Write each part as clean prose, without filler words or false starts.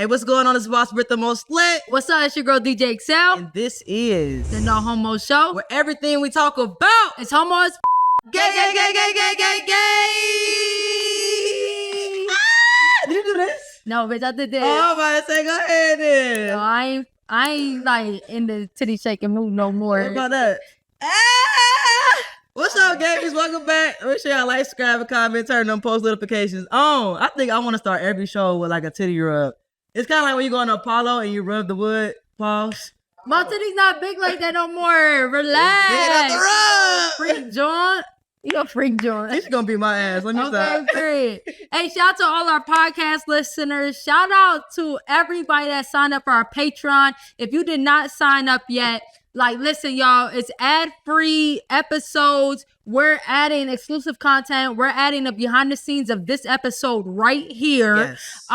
Hey, what's going on? It's Boss Britt, the most lit. What's up? It's your girl DJ eXeL. And this is the No Homo Show, where everything we talk about is homo as gay. Did you do this? No, bitch, I did this. Oh, I'm about to say, go ahead then. No, I ain't like in the titty shaking mood no more. What about that? What's up, gamers? Welcome back. Make sure y'all like, subscribe, and comment, turn on post notifications on. I think I want to start every show with like a titty rub. It's kind of like when you go on Apollo and you rub the wood. Pause. My titty's not big like that no more. Relax. Freak joint. You a freak joint. This is going to be my ass. Let me stop. Great. Hey, shout out to all our podcast listeners. Shout out to everybody that signed up for our Patreon. If you did not sign up yet, like, listen, y'all, it's ad-free episodes. We're adding exclusive content. We're adding the behind the scenes of this episode right here. Yes.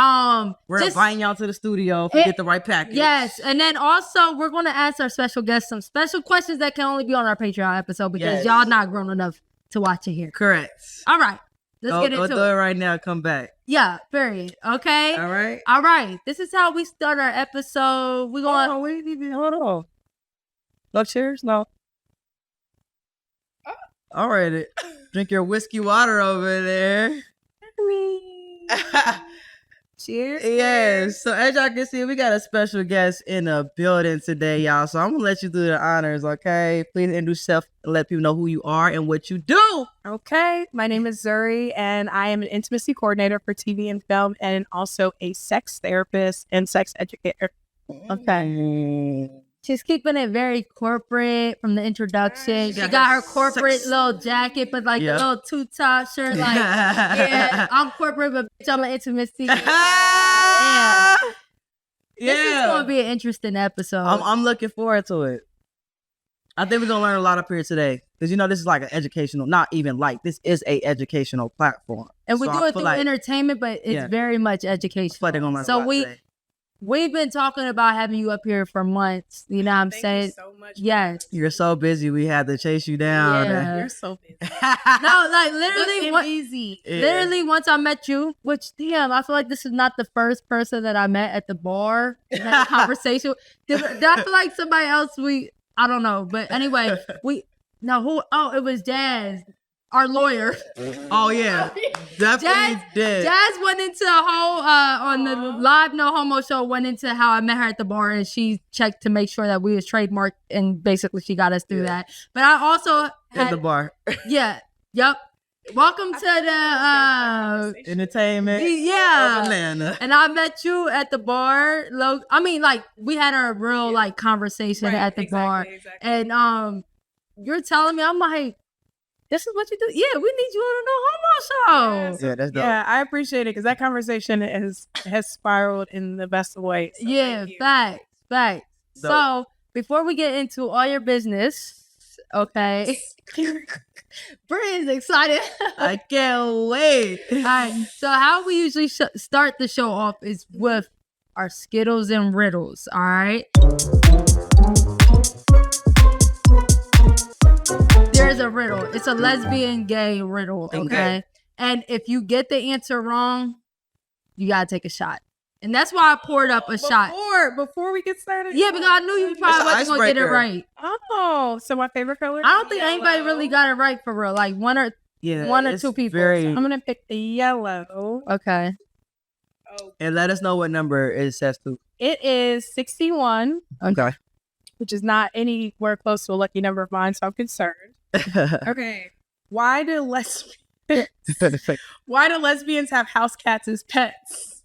We're inviting y'all to the studio if you get the right package. Yes. And then also, we're going to ask our special guests some special questions that can only be on our Patreon episode because y'all not grown enough to watch it here. Correct. All right. Let's get into it. Go do it right now. Come back. Yeah, period. Okay. All right. All right. This is how we start our episode. We're going. Oh, we ain't even. Hold on. No cheers? No. All right. Drink your whiskey water over there. Cheers. Yes. So as y'all can see, we got a special guest in the building today, y'all. So I'm going to let you do the honors, okay? Please introduce yourself and let people know who you are and what you do. Okay. My name is Zuri, and I am an intimacy coordinator for TV and film and also a sex therapist and sex educator. Okay. She's keeping it very corporate from the introduction. She got her corporate little jacket, but like the little two-top shirt. Like, yeah, I'm corporate, but bitch, I'm an intimacy. Yeah. This is going to be an interesting episode. I'm looking forward to it. I think we're going to learn a lot up here today. Because, you know, this is like an educational, not even like, this is a educational platform. And we do it through entertainment, but it's very much educational. So we've been talking about having you up here for months. You know what I'm saying? Thank you so much. Yes. You're so busy. We had to chase you down. Yeah. You're so busy. No, like literally, easy. Literally, once I met you, which damn, I feel like this is not the first person that I met at the bar and had a conversation. Did I feel like somebody else? I don't know, but anyway, it was Jazz. Our lawyer. Oh, yeah. Definitely did. Jazz went into a whole, on the live No Homo show, went into how I met her at the bar and she checked to make sure that we was trademarked and basically she got us through that. But I also at the bar. Yeah. Yep. Welcome to the entertainment. Yeah. Atlanta. And I met you at the bar. I mean, like, we had a real like conversation at the bar. And you're telling me, I'm like, this is what you do? Yeah, we need you on the No Homo Show. Yeah, that's dope. Yeah, I appreciate it because that conversation has spiraled in the best of ways. So yeah, facts. So before we get into all your business, okay, Britt is excited. I can't wait. All right, so how we usually start the show off is with our Skittles and Riddles, all right? There's a riddle. It's a lesbian gay riddle, okay? And if you get the answer wrong, you gotta take a shot. And that's why I poured up a shot. Before we get started? Yeah, because I knew you probably wasn't gonna get it right. Oh, so my favorite color? I don't think anybody really got it right for real. Like one or two people. I'm gonna pick the yellow. Okay. And let us know what number it says to. It is 61. Okay. Which is not anywhere close to a lucky number of mine, so I'm concerned. Okay. Why do lesbians have house cats as pets?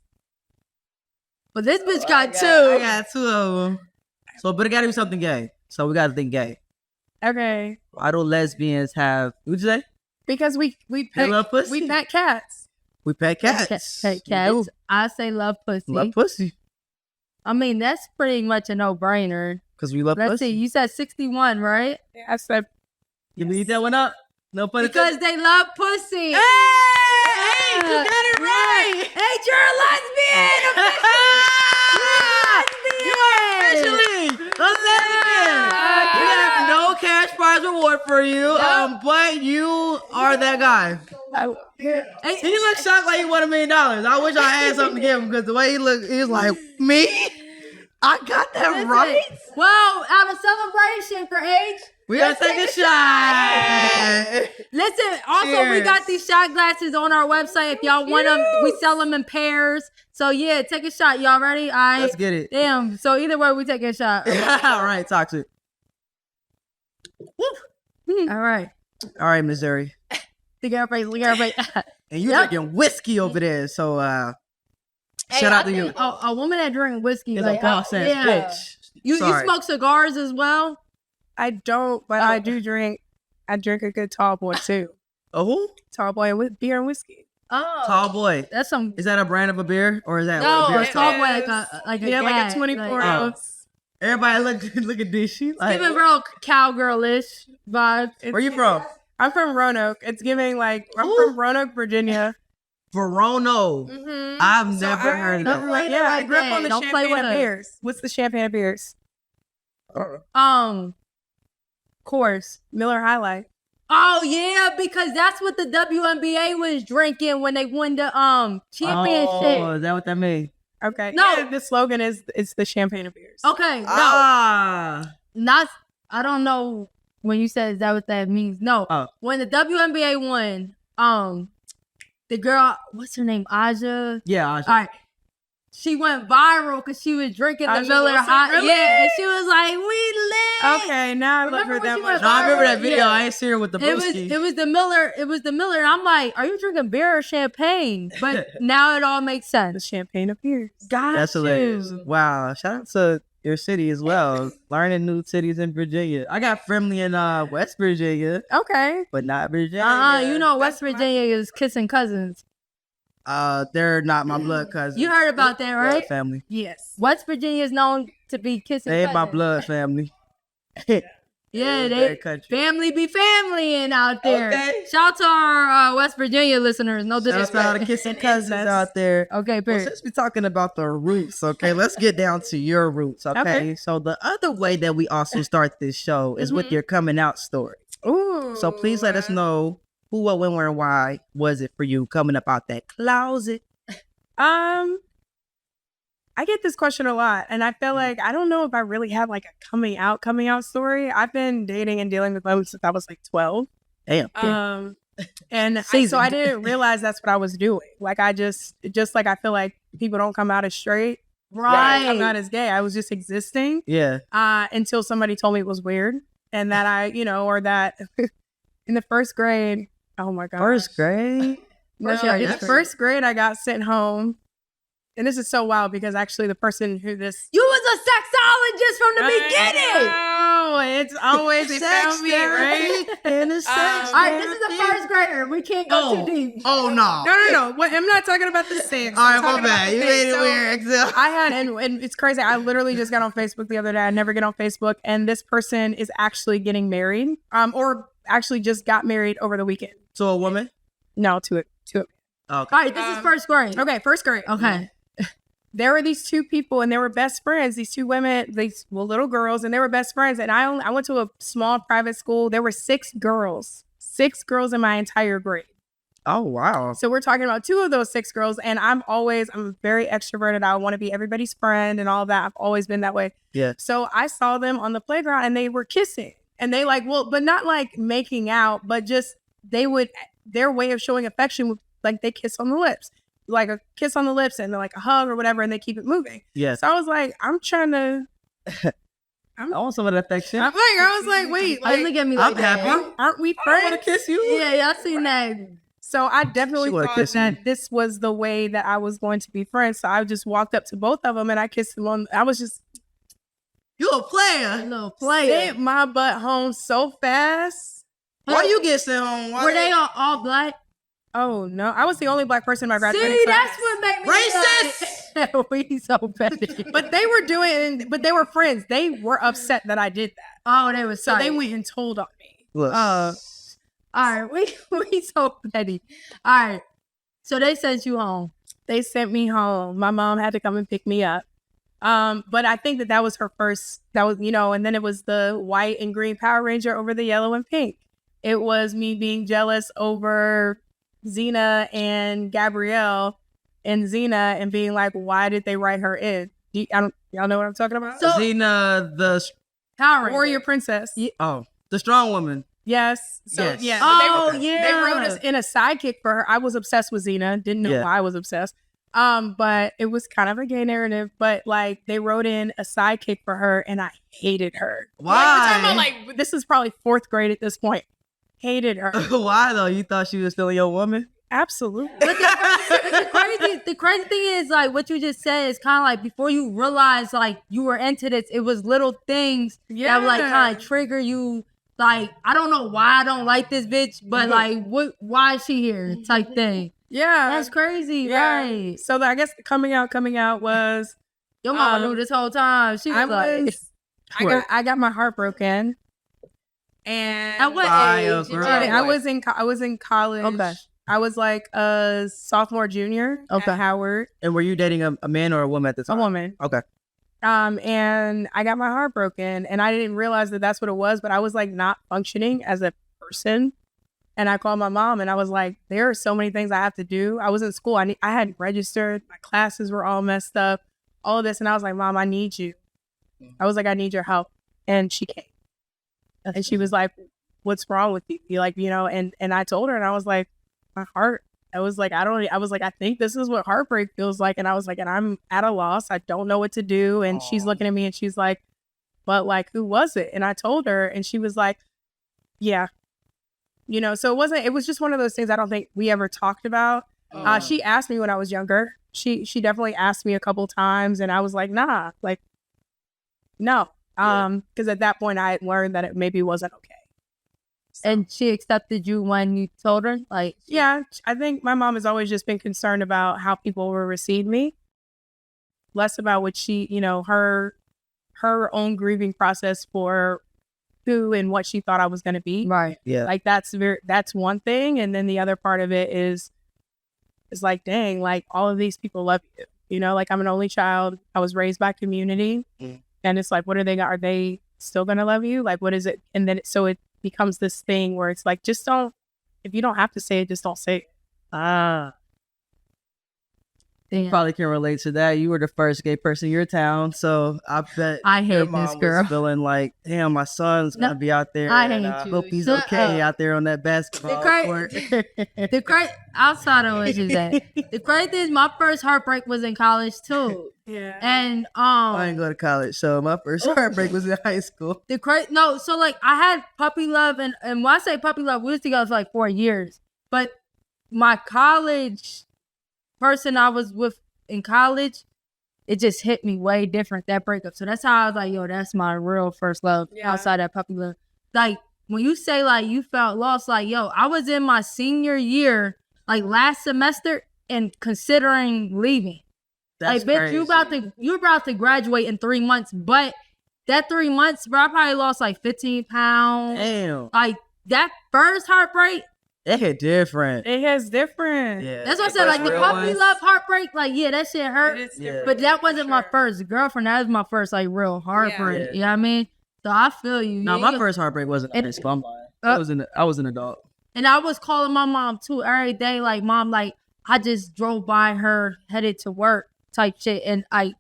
But this bitch got two. I got two of them. So, but it gotta be something gay. So we gotta think gay. Okay. Why do lesbians have? What'd you say? Because we love pussy. We pet cats. We pet cats. Pet cats. I say love pussy. Love pussy. I mean, that's pretty much a no-brainer. Because we love pussy. Let's see. You said 61, right? Yeah, I said. You leave that one up? No pun because they love pussy. Hey, you got it right. Hey, you're a lesbian. You're officially a lesbian. We have no cash prize reward for you, but you are that guy. He looked shocked like he won $1 million. I wish I had something to give him because the way he looked, he was like, me? I got that right? Well, out of celebration for age, We gotta take a shot. listen, also we got these shot glasses on our website. If y'all want them, we sell them in pairs. So yeah, take a shot. Y'all ready? All right. Let's get it. Damn. So either way, we take a shot. All right, toxic. All right. All right, Missouri. Look at her face. And you drinking whiskey over there, so shout out to you. A woman that drink whiskey It's like a boss ass bitch. You Sorry. smoke cigars as well? I don't, but I do drink. I drink a good tall boy too. A who? Tall boy with beer and whiskey. Oh, Tall boy. that's some. Is that a brand of a beer or is that No, what a beer a is tall called? boy like a Yeah, like gag, a 24 like, ounce. Everybody look at this. She like, giving real cowgirlish vibe. where you from? I'm from Roanoke. It's giving like I'm Ooh. from Roanoke, Virginia. Verono. Mm-hmm. I've never heard of Don't that. play Yeah, I like grew up that. on the Don't play champagne with of us. beers. What's the champagne of beers? Course. Miller High Life. Oh yeah, because that's what the WNBA was drinking when they won the championship. Oh, is that what that means? Okay. No. Yeah, the slogan is it's the champagne of beers. Okay, no, not. I don't know when you said is that what that means. No, Oh. when the WNBA won, the girl, what's her name, Aja? Yeah. All right. She went viral because she was drinking the Aja Miller Wilson? High. Really? Yeah, and she was like, "We lit." Okay, now I love Remember her when that she much. went No, I remember that viral? video. Yeah. I ain't see her with the brewski. It was the Miller. It was the Miller, and I'm like, "Are you drinking beer or champagne?" But now it all makes The sense. champagne of beers. Got That's you. hilarious. Wow. Shout out to your city as well. Learning new cities in Virginia. I got family in West Virginia, Okay. but not Virginia. You know, West Virginia is kissing cousins. They're not my blood cousins. You heard about that, Blood right? family. Yes. West Virginia is known to be kissing They ain't my cousins. blood family. Yeah, Very they country. family be family out there. Okay. Shout out to our West Virginia listeners. No Shout out to all disrespect. the kissing cousins out there. Okay, Well, period. since we're talking about the roots, okay, let's get down to your roots, okay? Okay. So the other way that we also start this show is with Mhm. your coming out story. Ooh. So please let us know who, what, when, where, and why was it for you coming up out that closet? I get this question a lot, and I feel like I don't know if I really have like a coming out story. I've been dating and dealing with women since I was like 12. Damn. And so I Seasoned. didn't realize that's what I was doing. Like I just like I feel like people don't come out as straight. Right. I'm not as gay. I was just existing Yeah. until somebody told me it was weird, and that or that in the first grade. Oh my god. First grade? No, First grade, in that's first grade, I got sent home. And this is so wild because actually the person who this You was a sexologist from the beginning. Oh, it's always they found me, right? And the sex All right, this is the first grader. We can't go too deep. Oh, no. No. What, I'm not talking about the sex. All I'm right, my talking about bad. the You thing. made it So, weird, eXeL. I had, and it's crazy. I literally just got on Facebook the other day. I never get on Facebook, and this person is actually getting married, or actually just got married over the weekend. To a woman? No, to it. Okay. All right, this is first grade. Okay, first grade. Okay. There were these two people, and they were best friends. These two women, these little girls, and they were best friends. And I went to a small private school. There were 6 girls in my entire grade. Oh, wow. So we're talking about 2 of those 6 girls, and I'm very extroverted. I want to be everybody's friend and all of that. I've always been that way. Yeah. So I saw them on the playground, and they were kissing, and they but not like making out, but just their way of showing affection was like they kiss on the lips. Like a kiss on the lips and like a hug or whatever, and they keep it moving. Yes. So I was like, I'm trying to. I want some of that affection. I was like, wait, Like, look at me like I'm that. happy. aren't we I want friends? to kiss you. Yeah, I seen that. So I definitely She wanna thought kiss me. that this was the way that I was going to be friends. So I just walked up to both of them and I kissed them on. I was just You a player. Little player. sent my butt home so fast. Why you get sent home? Why Were they all black? Oh no, I was the only black person in my graduating See, class. that's what made me Racist! we so petty. But they were friends. They were upset that I did that. Oh, they was So sorry. they went and told on me. Look. All right, we so petty. All right, so they sent you home. They sent me home. My mom had to come and pick me up. But I think that was her first. That was, and then it was the white and green Power Ranger over the yellow and pink. It was me being jealous over Xena and Gabrielle and Xena and being like, why did they write her in? Y'all know what I'm talking about? So- Xena, the Power Ranger. Warrior Princess. the strong woman. Yes. So Yes. yeah. Oh, but they yeah. wrote us in a sidekick for her. I was obsessed with Xena. Didn't know Yeah. why I was obsessed. But it was kind of a gay narrative. But like they wrote in a sidekick for her, and I hated her. Why? Like, we're talking about, like, this is probably 4th grade at this point. Hated her. Why though? You thought she was still your woman? Absolutely. But the crazy thing is, like, what you just said is kind of like before you realize, like, you were into this, it was little things that would, like, kind of trigger you. Like, I don't know why I don't like this bitch, but, like, why is she here type thing. Yeah. That's crazy, Yeah. right? So I guess the coming out was Your mama knew this whole time. She was I got my heart broken. And at what Fire, age? girl. I was in college. Okay. I was like a sophomore, junior at Howard. And were you dating a man or a woman at the A time? woman. Okay. And I got my heart broken, and I didn't realize that that's what it was, but I was like not functioning as a person. And I called my mom, and I was like, there are so many things I have to do. I was in school. I hadn't registered. My classes were all messed up, all of this. And I was like, Mom, I need you. I was like, I need your help. And she came. And she was like, what's wrong with you? You like, and I told her, and I was like, my heart. I was like, I think this is what heartbreak feels like. And I was like, and I'm at a loss. I don't know what to do. And she's looking at me and she's like, but like, who was it? And I told her, and she was like, yeah. So it was just one of those things I don't think we ever talked about. She asked me when I was younger. She definitely asked me a couple times, and I was like, nah, like, no. Because at that point I had learned that it maybe wasn't okay. And she accepted you when you told her? Like, yeah, I think my mom has always just been concerned about how people will receive me, less about what she, her own grieving process for who and what she thought I was going to be. right. Yeah. Like that's one thing. And then the other part of it is like, dang, like all of these people love you, like I'm an only child. I was raised by community. And it's like, are they still going to love you? Like, what is it? And then so it becomes this thing where it's like, if you don't have to say it, just don't say it. You probably can relate to that. You were the first gay person in your town, so I bet I hate your mom this girl. was feeling like, damn, my son's gonna be out there. I and hate I you. hope he's Shut okay up. out there on that basketball court. Outside of what you said, the crazy thing is my first heartbreak was in college too. Yeah. And I didn't go to college, so my first heartbreak was in high school. so like I had puppy love, and when I say puppy love, we was together for like 4 years. But my college person I was with in college, it just hit me way different, that breakup. So that's how I was like, yo, that's my real first love outside that puppy love. Like when you say like you felt lost, like yo, I was in my senior year, like last semester, and considering leaving. That's like, bitch, crazy. you're about to graduate in 3 months, but that 3 months, bro, I probably lost like 15 pounds. Damn, Like that first heartbreak, it hit different. It has different. Yeah, that's what I said. Like the real puppy ones. love heartbreak, like yeah, that shit hurt. It is Yeah. different. But that for wasn't my sure. first girlfriend. That was my first like real heartbreak. Yeah. You know what I mean? So I feel you. No, Yeah, my yeah. first heartbreak wasn't in high school. I'm lying. I was an adult. And I was calling my mom too every day. Like, mom, like I just drove by her headed to work type shit, and I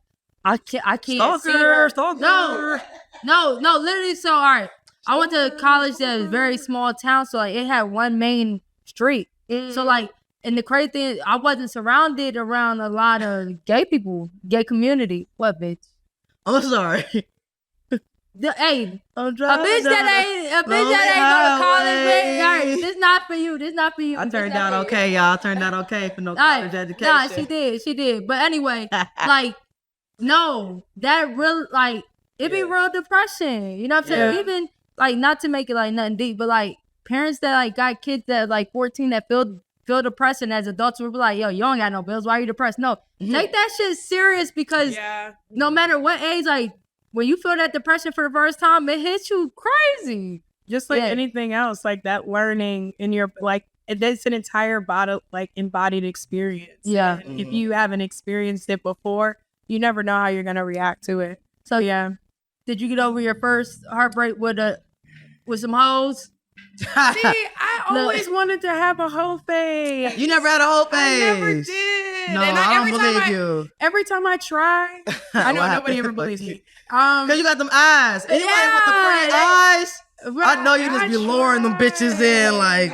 can't see her. Stalker. No, literally. So all right, I went to college that was very small town, so like it had one main street. So like, and the crazy thing, I wasn't surrounded around a lot of gay people, gay community. What bitch? I'm sorry. Hey, I'm a bitch that ain't go to college, bitch. All right, this not for you. This not for you. I turned This not out for you. okay, y'all. I turned out okay for no All right. college education. Nah, she did. But anyway, like, no, that real, like, it be real depression. You know what I'm saying? Yeah. Even, like, not to make it, like, nothing deep, but, like, parents that, like, got kids that, like, 14 that feel depressed, and as adults, we'll be like, yo, you don't got no bills. Why are you depressed? No, take that shit serious, because no matter what age, like, when you feel that depression for the first time, it hits you crazy. Just like Yeah. anything else, like that learning in your, like, it's an entire body, like embodied experience. Yeah. And if you haven't experienced it before, you never know how you're going to react to it. So Yeah. did you get over your first heartbreak with some hoes? See, I always wanted to have a whole phase. You never had a whole phase. I never did. No, And I don't believe you. Every time I try, I know nobody ever believes me. Cause you got them eyes. Anybody with the pretty eyes? I know you just be luring them bitches in, like.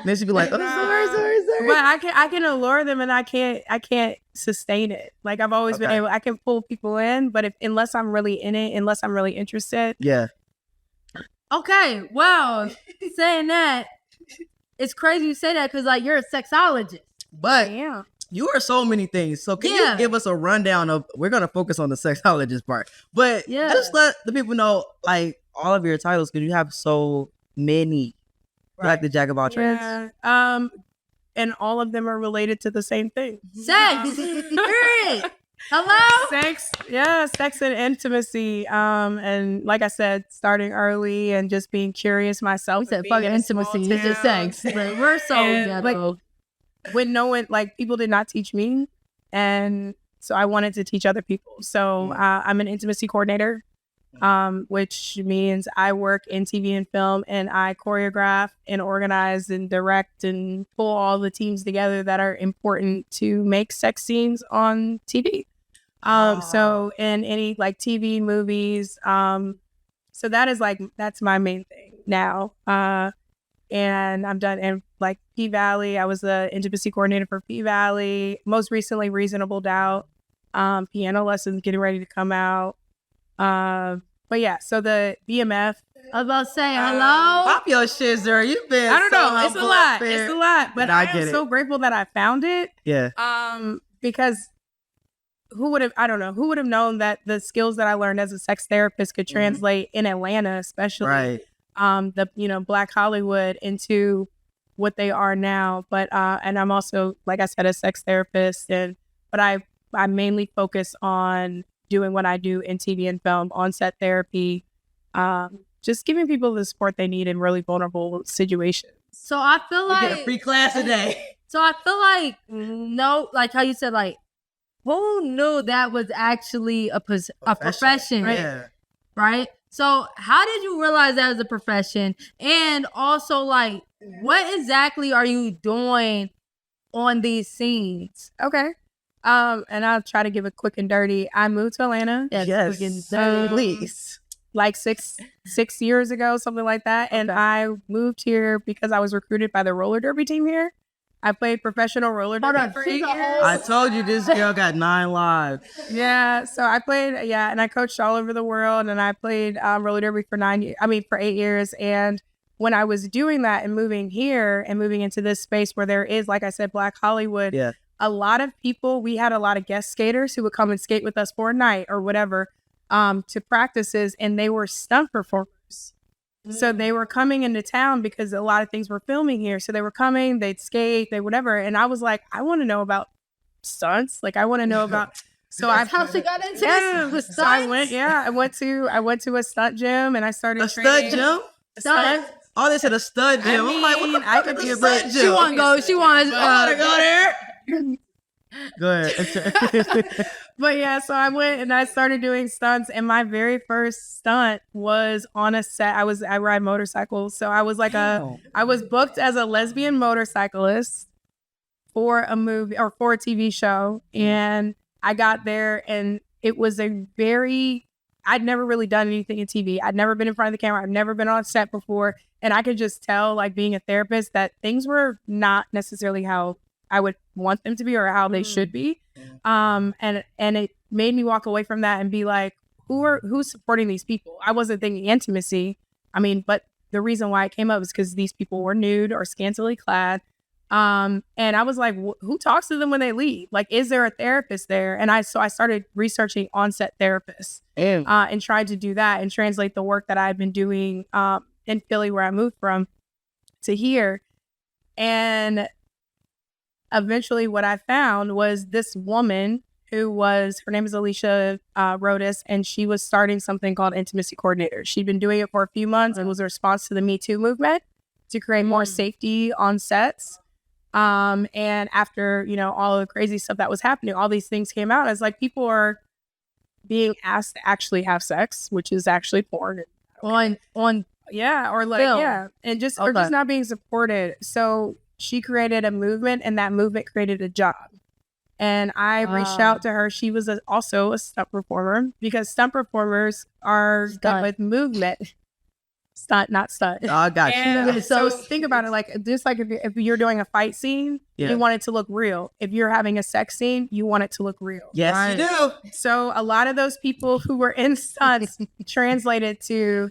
Then she be like, "Oh, sorry." But I can allure them, and I can't sustain it. Like I've always been able. I can pull people in, but unless I'm really in it, unless I'm really interested, yeah. Okay, well, saying that, it's crazy you say that because like you're a sexologist. But yeah. You are so many things. So can you give us a rundown of, we're going to focus on the sexologist part, but just let the people know, like, all of your titles, because you have so many, like the jack of all trades. Yeah. And all of them are related to the same thing. Sex. Period. Hello? Sex and intimacy. And like I said, starting early and just being curious myself. We said fucking intimacy. It's just sex. But we're so ghetto. When no one, like, people did not teach me, and so I wanted to teach other people. So I'm an intimacy coordinator, which means I work in TV and film, and I choreograph and organize and direct and pull all the teams together that are important to make sex scenes on TV. So in any like TV, movies, so that's my main thing now. And I'm done. And like P-Valley, I was the intimacy coordinator for P-Valley. Most recently, Reasonable Doubt, piano lessons getting ready to come out. But yeah, so the BMF. I was about to say, hello? Pop your shit, Zuri. You've been I don't know. It's a lot. Fair. It's a lot. But I am so grateful that I found it. Yeah. Because who would have known that the skills that I learned as a sex therapist could translate in Atlanta, especially. Right. Black Hollywood into what they are now. But and I'm also, like I said, a sex therapist, but I mainly focus on doing what I do in TV and film, on-set therapy, just giving people the support they need in really vulnerable situations. So I feel like get a free class today. So I feel like like how you said, like, who knew that was actually a profession, right? Yeah. Right? So how did you realize that was a profession? And also, like, what exactly are you doing on these scenes? Okay. And I'll try to give it quick and dirty. I moved to Atlanta. Yes. Please. Like six years ago, something like that. And I moved here because I was recruited by the roller derby team here. I played professional roller derby for 8 years. I told you this girl got 9 lives. Yeah, so I played, and I coached all over the world, and I played roller derby for 8 years. And when I was doing that and moving here and moving into this space where there is, like I said, Black Hollywood, a lot of people, we had a lot of guest skaters who would come and skate with us for a night or whatever to practices, and they were stunt performers. So they were coming into town because a lot of things were filming here. So they were coming, they'd skate, they whatever. And I was like, I want to know about stunts. Like, I want to know about. So that's how she got into this. So I went to a stunt gym, and I started training. Stunt gym. Oh, they said a stud gym. I'm like, what the fuck is a stud gym? She want to go. She wants to go there. Go ahead. But yeah, so I went and I started doing stunts, and my very first stunt was on a set. I ride motorcycles, so I was like I was booked as a lesbian motorcyclist for a movie or for a TV show, and I got there, and it was I'd never really done anything in TV. I'd never been in front of the camera. I've never been on set before, and I could just tell, like, being a therapist, that things were not necessarily how I would want them to be or how they should be. And it made me walk away from that and be like, who's supporting these people? I wasn't thinking intimacy. But the reason why it came up is because these people were nude or scantily clad. And I was like, who talks to them when they leave? Like, is there a therapist there? And I started researching on-set therapists and tried to do that and translate the work that I've been doing in Philly, where I moved from, to here. And eventually what I found was this woman her name is Alicia Rodas, and she was starting something called Intimacy Coordinator. She'd been doing it for a few months and was a response to the Me Too movement to create more safety on sets. And after, all the crazy stuff that was happening, all these things came out. It's like people are being asked to actually have sex, which is actually porn. On Yeah, or like and just or just not being supported. So she created a movement, and that movement created a job. And I reached out to her. She was also a stunt performer, because stunt performers are done with movement. Stunt, not stunt. Oh, I got you. So think about it, like just like if you're doing a fight scene, you want it to look real. If you're having a sex scene, you want it to look real. Yes, you do. So a lot of those people who were in stunts translated to,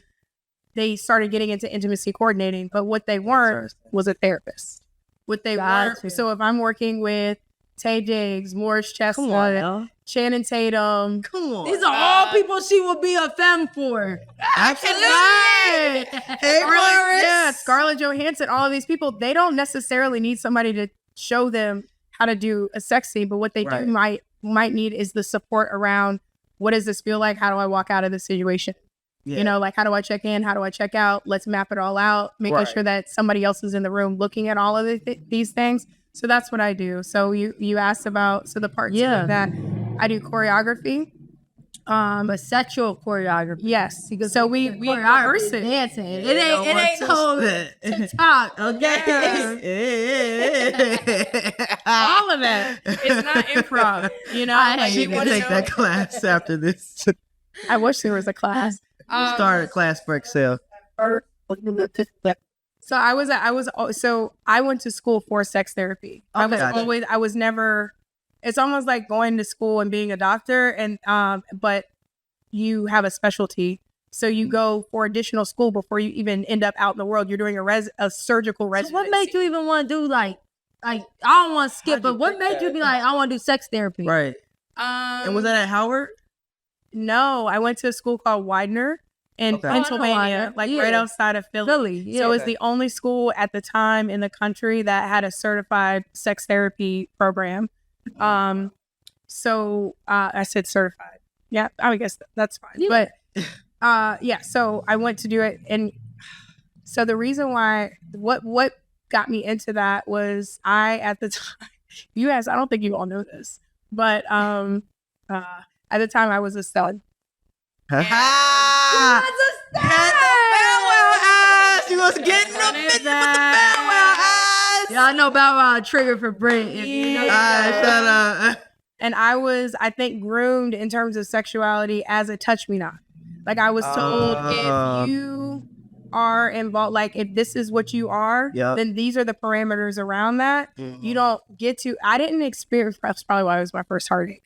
they started getting into intimacy coordinating, but what they weren't was a therapist. What they weren't. So if I'm working with Tay Diggs, Morris Chestnut, Channing Tatum. Come on. These are all people she would be a femme for. Absolutely. Hey, Morris. Yeah, Scarlett Johansson, all of these people, they don't necessarily need somebody to show them how to do a sex scene, but what they do might need is the support around, what does this feel like? How do I walk out of this situation? Yeah. You know, like, how do I check in? How do I check out? Let's map it all out, making sure that somebody else is in the room looking at all of these things. So that's what I do. So you asked about, so the part two of that, I do choreography. But sexual choreography. Yes. So we rehearse it. Dancing. It ain't no TikTok. Okay. All of that. It's not improv. You know, I need to take that class after this. I wish there was a class. Start a class for eXeL. So I went to school for sex therapy. I was never, it's almost like going to school and being a doctor, and but you have a specialty. So you go for additional school before you even end up out in the world. You're doing a surgical residency. So what made you even want to do like I don't want to skip, but what made you be like, I want to do sex therapy? Right. And was that at Howard? No, I went to a school called Widener in Pennsylvania, right outside of Philly. Yeah. So it's the only school at the time in the country that had a certified sex therapy program. So I said certified. Yeah, I guess that's fine. Yeah. But so I went to do it, and so the reason why what got me into that was at the time, you guys, I don't think you all know this, but at the time I was a stud. She was getting up with the Bow Wow eyes. Y'all know Bow Wow trigger for Britt. If you know shut up. And I was, I think, groomed in terms of sexuality as a touch me not. Like, I was told, if you are involved, like, if this is what you are, then these are the parameters around that. Mm-hmm. You don't get to, I didn't experience, that's probably why it was my first heartbreak.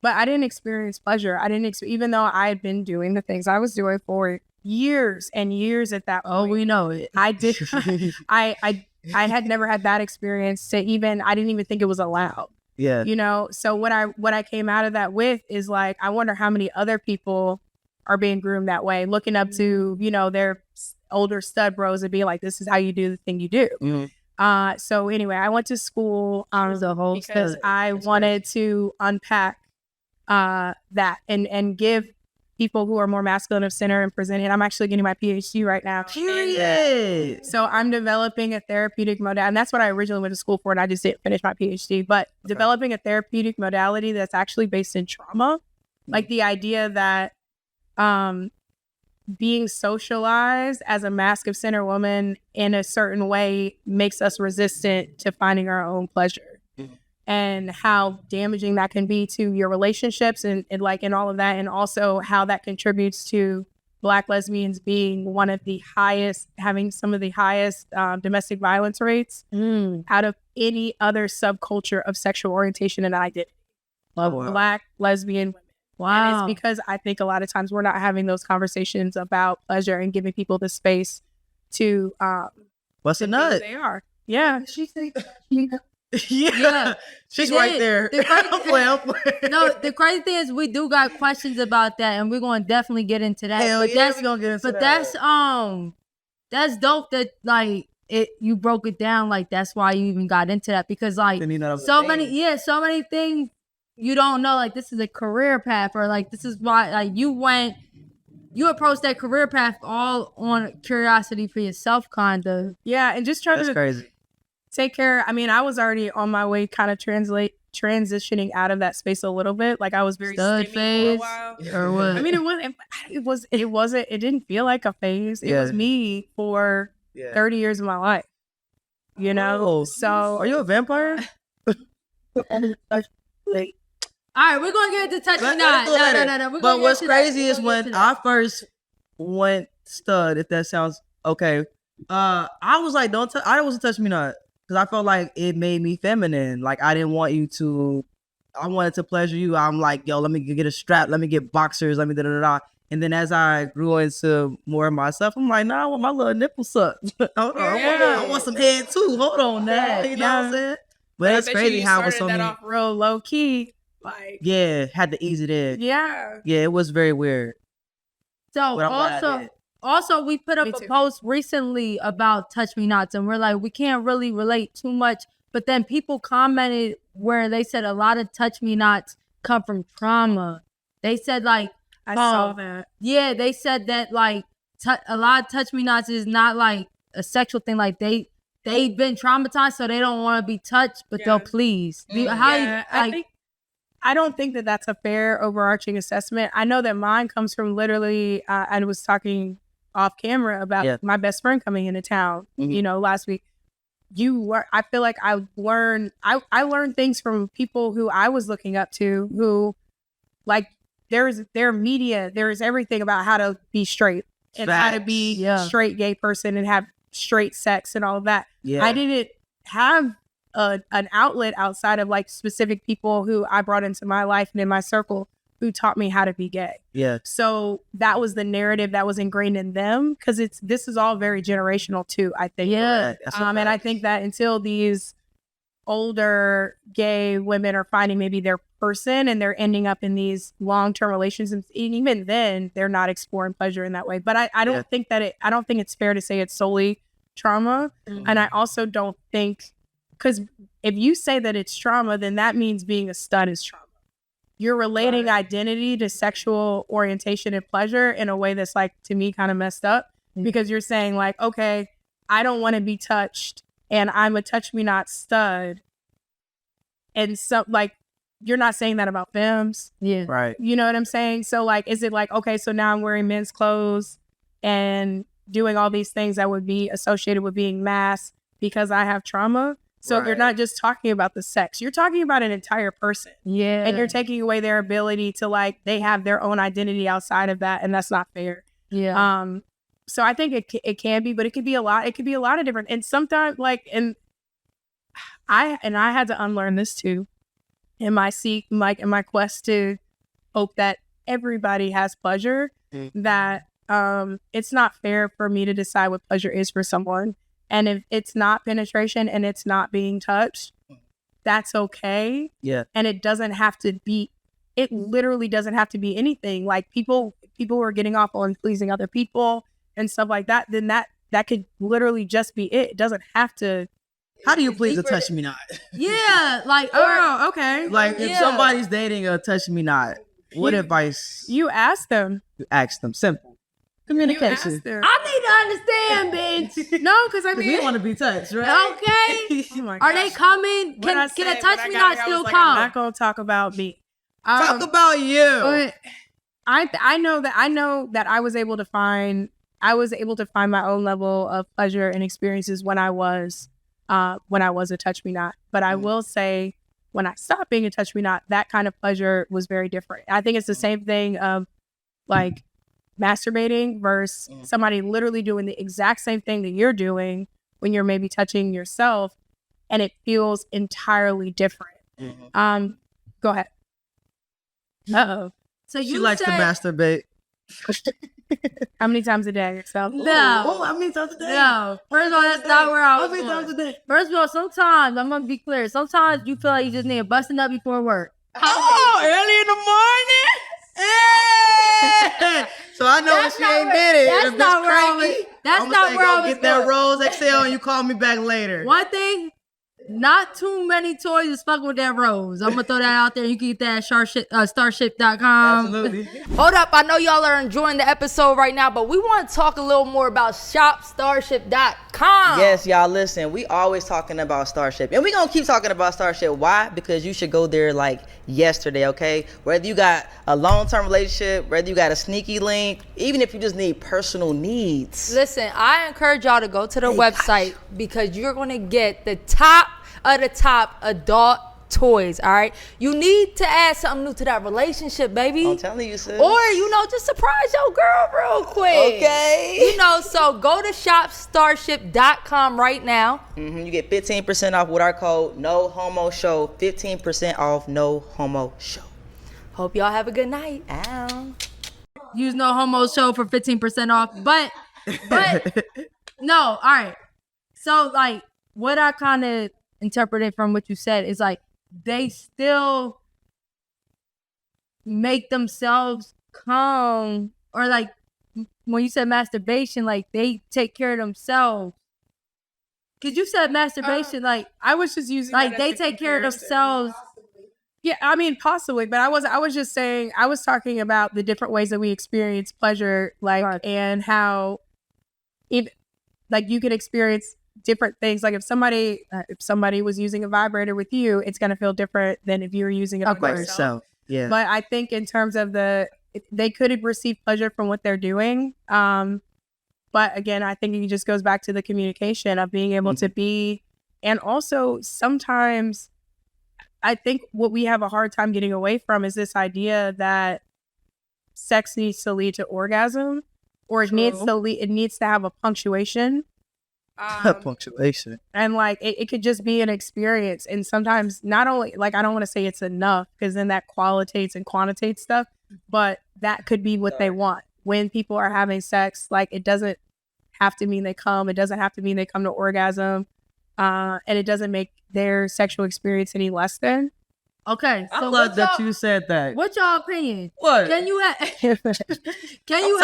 But I didn't experience pleasure. Even though I had been doing the things I was doing for years and years at that point. Oh, we know it. I did. I had never had that experience I didn't even think it was allowed. Yeah. You know, so what I came out of that with is like, I wonder how many other people are being groomed that way, looking up to, you know, their older stud bros and being like, this is how you do the thing you do. Mm-hmm. So anyway, I went to school because I wanted to unpack that and give people who are more masculine of center and presented. I'm actually getting my PhD right now. Period. So I'm developing a therapeutic modality, and that's what I originally went to school for, and I just didn't finish my PhD, but developing a therapeutic modality that's actually based in trauma. Like the idea that being socialized as a masc of center woman in a certain way makes us resistant to finding our own pleasure. And how damaging that can be to your relationships and all of that. And also how that contributes to Black lesbians being one of the highest, having some of the highest domestic violence rates out of any other subculture of sexual orientation and identity. Black lesbian women. Wow. And it's because I think a lot of times we're not having those conversations about pleasure and giving people the space to what's a nut? They are. Yeah. Yeah, she's right there. The crazy thing is we do got questions about that, and we're going to definitely get into that. Hell yeah, we're going to get into that. That's dope that like you broke it down, like that's why you even got into that, because like so many things you don't know, like this is a career path, or like this is why like you approached that career path all on curiosity for yourself, kind of. Yeah, and just trying to crazy. Take care. I mean, I was already on my way kind of transitioning out of that space a little bit. Like I was very stud phase for a while. or what? I mean, it wasn't. It didn't feel like a phase. It was me for 30 years of my life. You know. So are you a vampire? All right, we're gonna get into touch me not. No. But what's crazy is when I first went stud, if that sounds okay. I was like, I wasn't touch me not, because I felt like it made me feminine. Like I didn't want you to. I wanted to pleasure you. I'm like, yo, let me get a strap. Let me get boxers. Let me da da da. And then as I grew into more of myself, I'm like, nah, I want my little nipple sucked. Hold on, I want some head too. Hold on, now. You know what I'm saying? But it's crazy how it was so many. Off real low key. Like, had to ease it in. Yeah, it was very weird. So also we put up a post recently about touch me nots, and we're like, we can't really relate too much. But then people commented where they said a lot of touch me nots come from trauma. They said like, I saw that. Yeah, they said that like a lot of touch me nots is not like a sexual thing. Like they've been traumatized, so they don't want to be touched, but they'll please. I don't think that that's a fair overarching assessment. I know that mine comes from literally, I was talking off camera about my best friend coming into town, you know, last week. I feel like I learned things from people who I was looking up to, who like there's media, there's everything about how to be straight and how to be a straight gay person and have straight sex and all of that. I didn't have an outlet outside of like specific people who I brought into my life and in my circle who taught me how to be gay. So that was the narrative that was ingrained in them, because this is all very generational too, I think. And I think that until these older gay women are finding maybe their person and they're ending up in these long-term relationships, and even then they're not exploring pleasure in that way. But I don't think it's fair to say it's solely trauma. And I also don't think, because if you say that it's trauma, then that means being a stud is trauma. You're relating identity to sexual orientation and pleasure in a way that's like, to me, kind of messed up, because you're saying like, okay, I don't want to be touched and I'm a touch me not stud. And so like, you're not saying that about femmes. Right. You know what I'm saying? So like, is it like, okay, so now I'm wearing men's clothes and doing all these things that would be associated with being masked because I have trauma? So you're not just talking about the sex, you're talking about an entire person. And you're taking away their ability to like, they have their own identity outside of that. And that's not fair. So I think it can be, but it could be a lot. It could be a lot of different, and sometimes like, and I had to unlearn this too in my quest to hope that everybody has pleasure, that it's not fair for me to decide what pleasure is for someone. And if it's not penetration and it's not being touched, that's okay. And it doesn't have to be, it literally doesn't have to be anything. Like people who are getting off on pleasing other people and stuff like that, then that could literally just be it. It doesn't have to. How do you please a touch me not? Like, okay. Like if somebody's dating a touch me not, what advice? You ask them. You ask them. Simple. Communication. I need to understand, bitch. No, because I mean, we want to be touched, right? Okay. Oh my Are they coming? Can a touch me not still come? I'm not gonna talk about me. Talk about you. But I know that I was able to find my own level of pleasure and experiences when I was a touch me not. But I will say, when I stopped being a touch me not, that kind of pleasure was very different. I think it's the same thing of like masturbating versus somebody literally doing the exact same thing that you're doing when you're maybe touching yourself, and it feels entirely different. Go ahead. So she likes to masturbate. How many times a day yourself? No. How many times a day? No. First of all, that's not where I was. How many times a day? First of all, sometimes, I'm gonna be clear, sometimes you feel like you just need to busting up before work. Oh, early in the morning? Hey! So I know she ain't did it. That's not where I was. That's not where I was. Get that Rose eXeL and you call me back later. One thing not too many toys is fucking with that rose. I'm gonna throw that out there. You can get that at starship.com. Absolutely. Hold up, I know y'all are enjoying the episode right now, but we want to talk a little more about shopstarship.com. Yes, y'all, listen, we always talking about Starship, and we gonna keep talking about Starship. Why? Because you should go there like yesterday, okay? Whether you got a long-term relationship, whether you got a sneaky link, even if you just need personal needs. Listen, I encourage y'all to go to the website because you're gonna get the top of the top adult toys. All right, you need to add something new to that relationship, baby. I'm telling you, sis. Or just surprise your girl real quick. Okay. So go to shopstarship.com right now. You get 15% off with our code No Homo Show. 15% off No Homo Show. Hope y'all have a good night. Ow. Use No Homo Show for 15% off. But no, all right. So like what I kind of interpreted from what you said is like they still make themselves come, or like when you said masturbation, like they take care of themselves. Cause you said masturbation, like I was just using like they take care of themselves. Yeah, I mean possibly, but I was just saying I was talking about the different ways that we experience pleasure, like Right. and how if like you can experience different things. Like if somebody was using a vibrator with you, it's gonna feel different than if you were using it Of by course. yourself. So, yeah. But I think in terms of they could receive pleasure from what they're doing. But again, I think it just goes back to the communication of being able to be, and also sometimes I think what we have a hard time getting away from is this idea that sex needs to lead to orgasm, or it needs to have a punctuation. Punctuation. And like it could just be an experience, and sometimes not only like I don't want to say it's enough because then that qualitates and quantitates stuff, but that could be what they want when people are having sex. Like it doesn't have to mean they come, it doesn't have to mean they come to orgasm, and it doesn't make their sexual experience any less than. Okay, I so love that you said that. what's your opinion? What? Can you have can you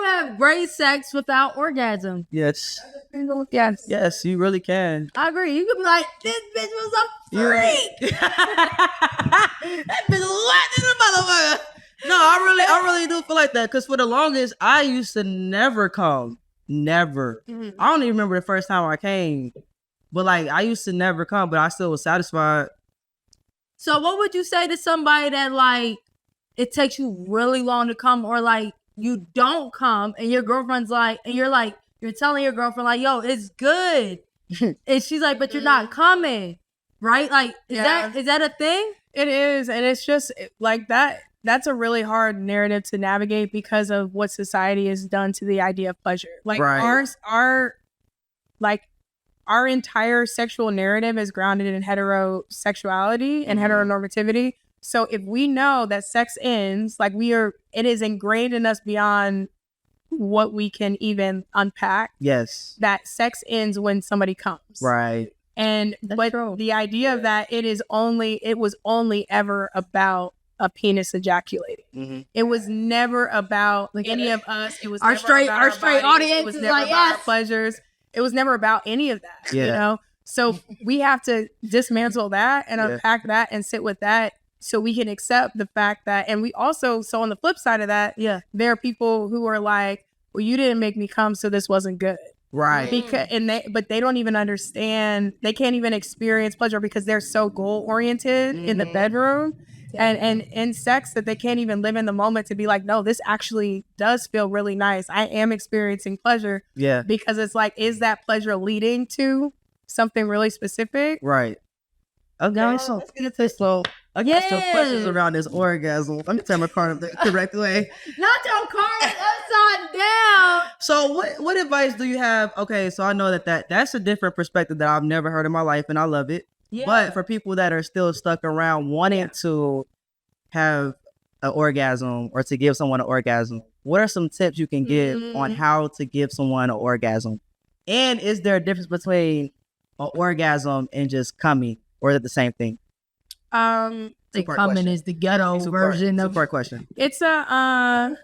have great sex without orgasm? Yes. Yes. Yes, you really can. I agree. You could be like, this bitch was a freak. That bitch was wet in the motherfucker. No, I really do feel like that. Cause for the longest, I used to never come. Never. Mm-hmm. I don't even remember the first time I came. But like I used to never come, but I still was satisfied. So what would you say to somebody that like it takes you really long to come, or like you don't come and your girlfriend's like, and you're telling your girlfriend like, yo, it's good. And she's like, but you're not coming. Right? Like, is that a thing? It is. And it's just like that. That's a really hard narrative to navigate because of what society has done to the idea of pleasure. Like our entire sexual narrative is grounded in heterosexuality and heteronormativity. So if we know that sex ends, like it is ingrained in us beyond what we can even unpack. Yes. That sex ends when somebody comes. Right. And but true. The idea of that it was only ever about a penis ejaculating. Mm-hmm. It was never about any of us. It was our never straight about our bodies. audience It was is never like, about our yes. pleasures. It was never about any of that. Yeah. You know? So we have to dismantle that and unpack that and sit with that so we can accept the fact that, and we also, so on the flip side of that, there are people who are like, well, you didn't make me come, so this wasn't good. Right. But they don't even understand, they can't even experience pleasure because they're so goal oriented in the bedroom and in sex that they can't even live in the moment to be like, no, this actually does feel really nice. I am experiencing pleasure. Yeah. Because it's like, is that pleasure leading to something really specific? Right. Okay, so let's get this. So I got some questions around this orgasm. Let me tell my card the correct way. Not your card upside down. So what advice do you have? Okay, so I know that's a different perspective that I've never heard in my life, and I love it. Yeah. But for people that are still stuck around wanting to have an orgasm or to give someone an orgasm, what are some tips you can give on how to give someone an orgasm? And is there a difference between an orgasm and just coming, or is it the same thing? The coming is the ghetto version of two-part question. It's I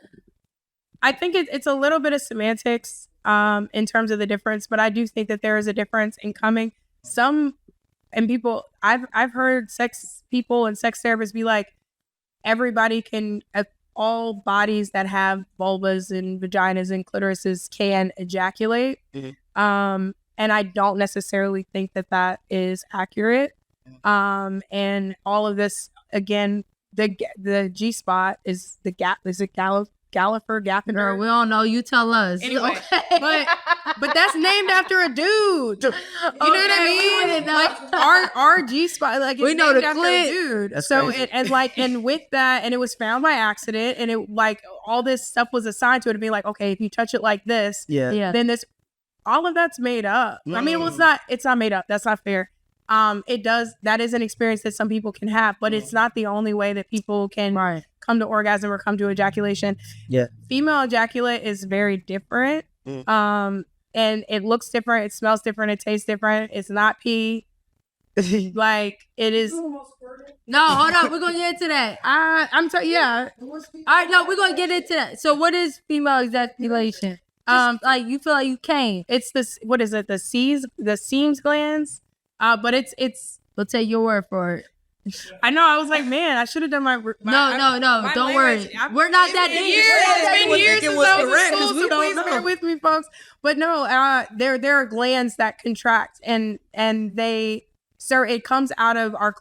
think it's a little bit of semantics in terms of the difference, but I do think that there is a difference in coming. Some and people, I've heard sex people and sex therapists be like, everybody can, all bodies that have vulvas and vaginas and clitorises can ejaculate. And I don't necessarily think that is accurate. And all of this, again, the G spot is the gap. Is it Galliffer? Girl, we don't know. You tell us. Anyway, but that's named after a dude. You know what I mean? Like our G spot, like we know the clit, dude. That's so and with that, and it was found by accident, and it like all this stuff was assigned to it to be like, okay, if you touch it like this, then this, all of that's made up. I mean, well, it's not made up. That's not fair. That is an experience that some people can have, but it's not the only way that people can come to orgasm or come to ejaculation. Female ejaculate is very different. And it looks different, it smells different, it tastes different. It's not pee. Like it is. No, hold on, we're gonna get into that. I'm sorry, yeah. All right, no, we're gonna get into that. So what is female ejaculation? Like you feel like you came. It's this, what is it? The seams glands. But it's. We'll take your word for it. I know. I was like, man, I should have done my. No. Don't worry. We're not that deep. It's been years since I was in school, so please bear with me, folks. But no, there are glands that contract, and they, sir, it comes out of our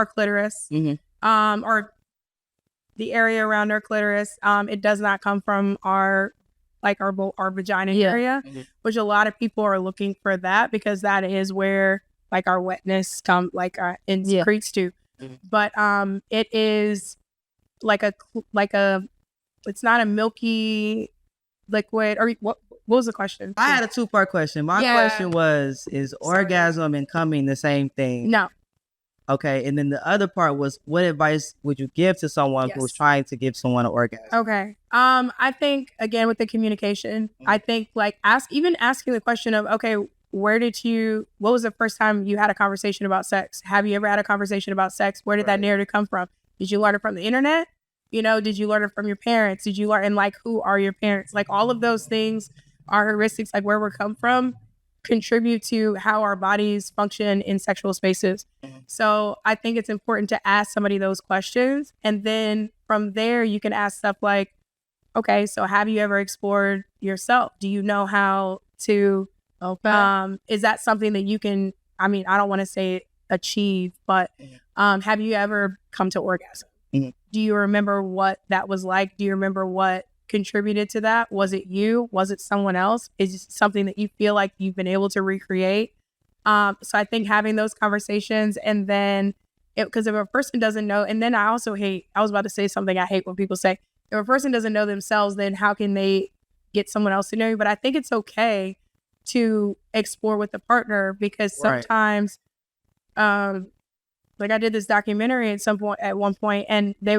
clitoris, or the area around our clitoris. It does not come from our vagina area, which a lot of people are looking for that because that is where like our wetness secretes to. But it is like a it's not a milky liquid. Or what was the question? I had a 2-part question. My question was, is orgasm and coming the same thing? No. Okay, and then the other part was, what advice would you give to someone who's trying to give someone an orgasm? Okay. I think again with the communication, I think like asking the question of, okay, what was the first time you had a conversation about sex? Have you ever had a conversation about sex? Where did that narrative come from? Did you learn it from the internet? Did you learn it from your parents? Did you learn, and like, who are your parents? Like all of those things are heuristics, like where we come from, contribute to how our bodies function in sexual spaces. So I think it's important to ask somebody those questions. And then from there, you can ask stuff like, okay, so have you ever explored yourself? Do you know how to, is that something that you can, I mean, I don't want to say achieve, but have you ever come to orgasm? Do you remember what that was like? Do you remember what contributed to that? Was it you? Was it someone else? Is it something that you feel like you've been able to recreate? So I think having those conversations, and then because if a person doesn't know, and then I was about to say something I hate when people say, if a person doesn't know themselves, then how can they get someone else to know you? But I think it's okay to explore with the partner, because sometimes, like I did this documentary at one point, and they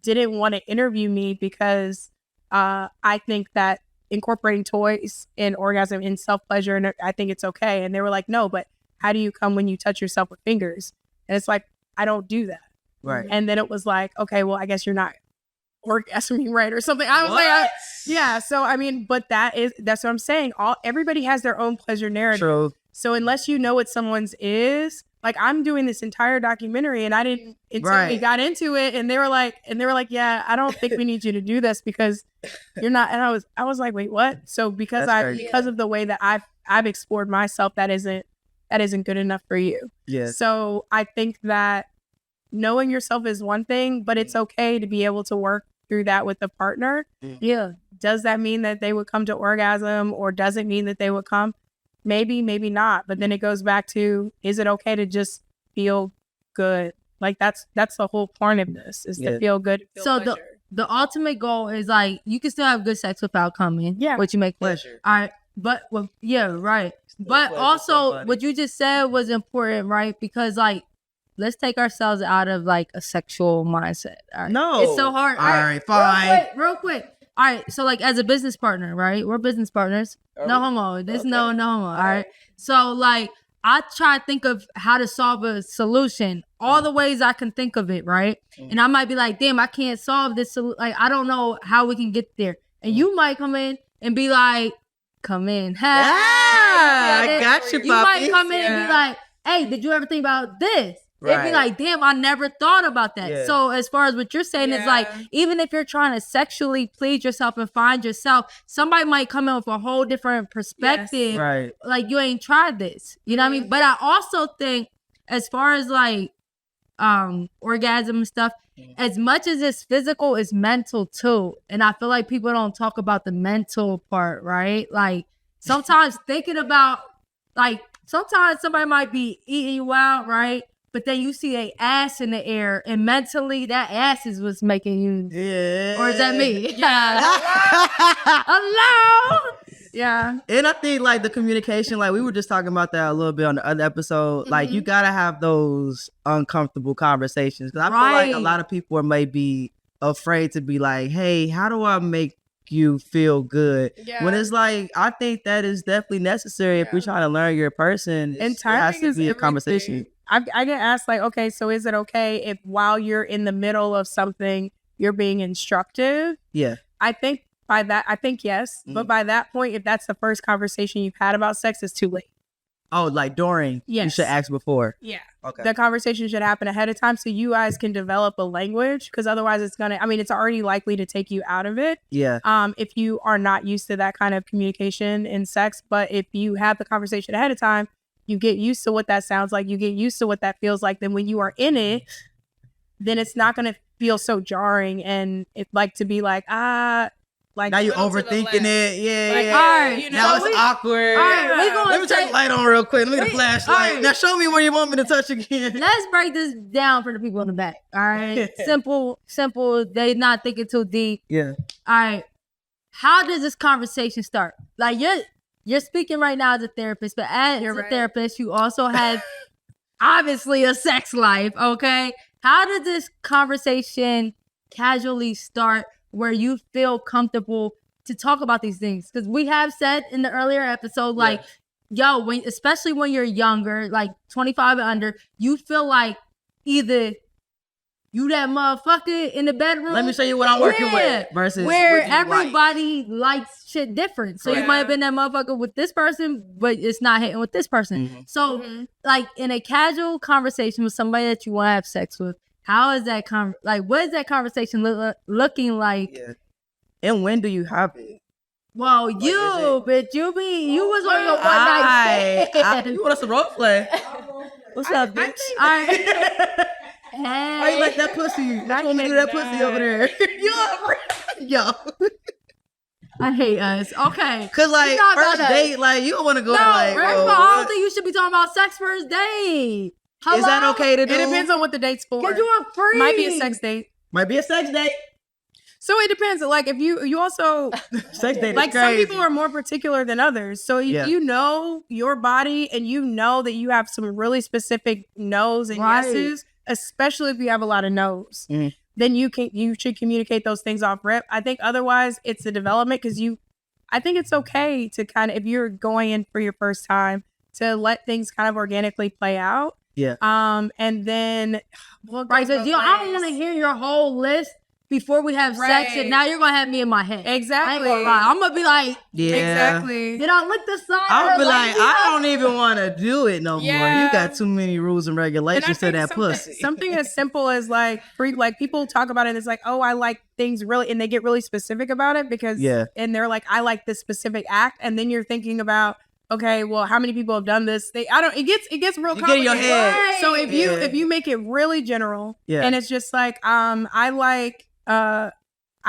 didn't want to interview me because I think that incorporating toys in orgasm, in self-pleasure, and I think it's okay. And they were like, no, but how do you come when you touch yourself with fingers? And it's like, I don't do that. Right. And then it was like, okay, well, I guess you're not orgasming right or something. I was like, yeah. So, I mean, but that's what I'm saying. Everybody has their own pleasure narrative. True. So unless you know what someone's is, like I'm doing this entire documentary and I didn't, until we got into it, and they were like, yeah, I don't think we need you to do this because you're not. And I was like, wait, what? So because of the way that I've explored myself, that isn't good enough for you. Yeah. So I think that knowing yourself is one thing, but it's okay to be able to work through that with a partner. Yeah. Does that mean that they would come to orgasm, or does it mean that they would come? Maybe, maybe not. But then it goes back to, is it okay to just feel good? Like that's the whole point of this, is to feel good. So the ultimate goal is like, you can still have good sex without coming. Yeah. Which you make pleasure. All right. But right. But also what you just said was important, right? Because like, let's take ourselves out of like a sexual mindset. All right? No. It's so hard. All right, fine. Real quick. All right. So like, as a business partner, right? We're business partners. No homo. There's no homo. All right. So like, I try to think of how to solve a solution, all the ways I can think of it, right? And I might be like, damn, I can't solve this. Like, I don't know how we can get there. And you might come in and be like, come in. I got you, You might come in and be like, hey, did you ever think about this? Right. It'd be like, damn, I never thought about that. Yeah. So as far as what you're saying is like, even if you're trying to sexually please yourself and find yourself, somebody might come in with a whole different perspective. Yes. Right. Like, you ain't tried this. You know what I mean? But I also think as far as like orgasm and stuff, as much as it's physical, it's mental too. And I feel like people don't talk about the mental part, right? Like sometimes thinking about, like, sometimes somebody might be eating you out, right? But then you see a ass in the air, and mentally that ass is what's making you. Yeah. Or is that me? Yeah. Hello. Yeah. And I think like the communication, like we were just talking about that a little bit on the other episode. Like you gotta have those uncomfortable conversations. Cause I feel like a lot of people are maybe afraid to be like, hey, how do I make you feel good? Yeah. When it's like, I think that is definitely necessary if you're trying to learn your person. And timing has to be a conversation. I get asked like, okay, so is it okay if while you're in the middle of something, you're being instructive? Yeah. I think yes. But by that point, if that's the first conversation you've had about sex, it's too late. Oh, like during? Yes. You should ask before. Yeah. Okay. The conversation should happen ahead of time so you guys can develop a language, because otherwise it's already likely to take you out of it. Yeah. If you are not used to that kind of communication in sex. But if you have the conversation ahead of time, you get used to what that sounds like. You get used to what that feels like. Then when you are in it, then it's not going to feel so jarring. And it like to be like, like now you overthinking it. Yeah. Like, yeah. all right, you know, now it's awkward. All right, let me turn the light on real quick. Let me get the flashlight. Right. Now show me where you want me to touch again. Let's break this down for the people in the back. All right. Simple. They not thinking too deep. Yeah. All right. How does this conversation start? Like you're speaking right now as a therapist, but as a therapist, you also have obviously a sex life. Okay. How did this conversation casually start where you feel comfortable to talk about these things? Because we have said in the earlier episode, like, yo, especially when you're younger, like 25 and under, you feel like either you that motherfucker in the bedroom. Let me show you what I'm working with. Versus where everybody likes shit different. So you might have been that motherfucker with this person, but it's not hitting with this person. Mm-hmm. So like in a casual conversation with somebody that you want to have sex with, how is that what is that conversation looking like? Yeah. And when do you have it? Well, like, you was on your one night stand. You want us to role play? What's up, bitch? Hey. How you like that pussy? You want me to do that pussy over there? Yo. I hate us. Okay. Cause like first date, like you don't want to go I don't think you should be talking about sex first date. Hello? Is that okay to do? It depends on what the date's for. Cause you are free. Might be a sex date. Might be a sex date. So it depends. Like if you also sex date, like some people are more particular than others. So you know your body and you know that you have some really specific no's and yeses, especially if you have a lot of no's. Then you should communicate those things off rip. I think otherwise it's a development because I think it's okay to kind of, if you're going in for your first time, to let things kind of organically play out. Yeah. And then so I don't want to hear your whole list before we have sex, and now you're gonna have me in my head. Exactly. I'm gonna be like, exactly. Did I lick the side? I'll be like, I don't even want to do it no more. You got too many rules and regulations to that pussy. Something as simple as like people talk about it and it's like, oh, I like things really, and they get really specific about it because, and they're like, I like this specific act, and then you're thinking about, okay, well, how many people have done this? It gets real complicated. Get in your head. Right. So if you make it really general, and it's just like, I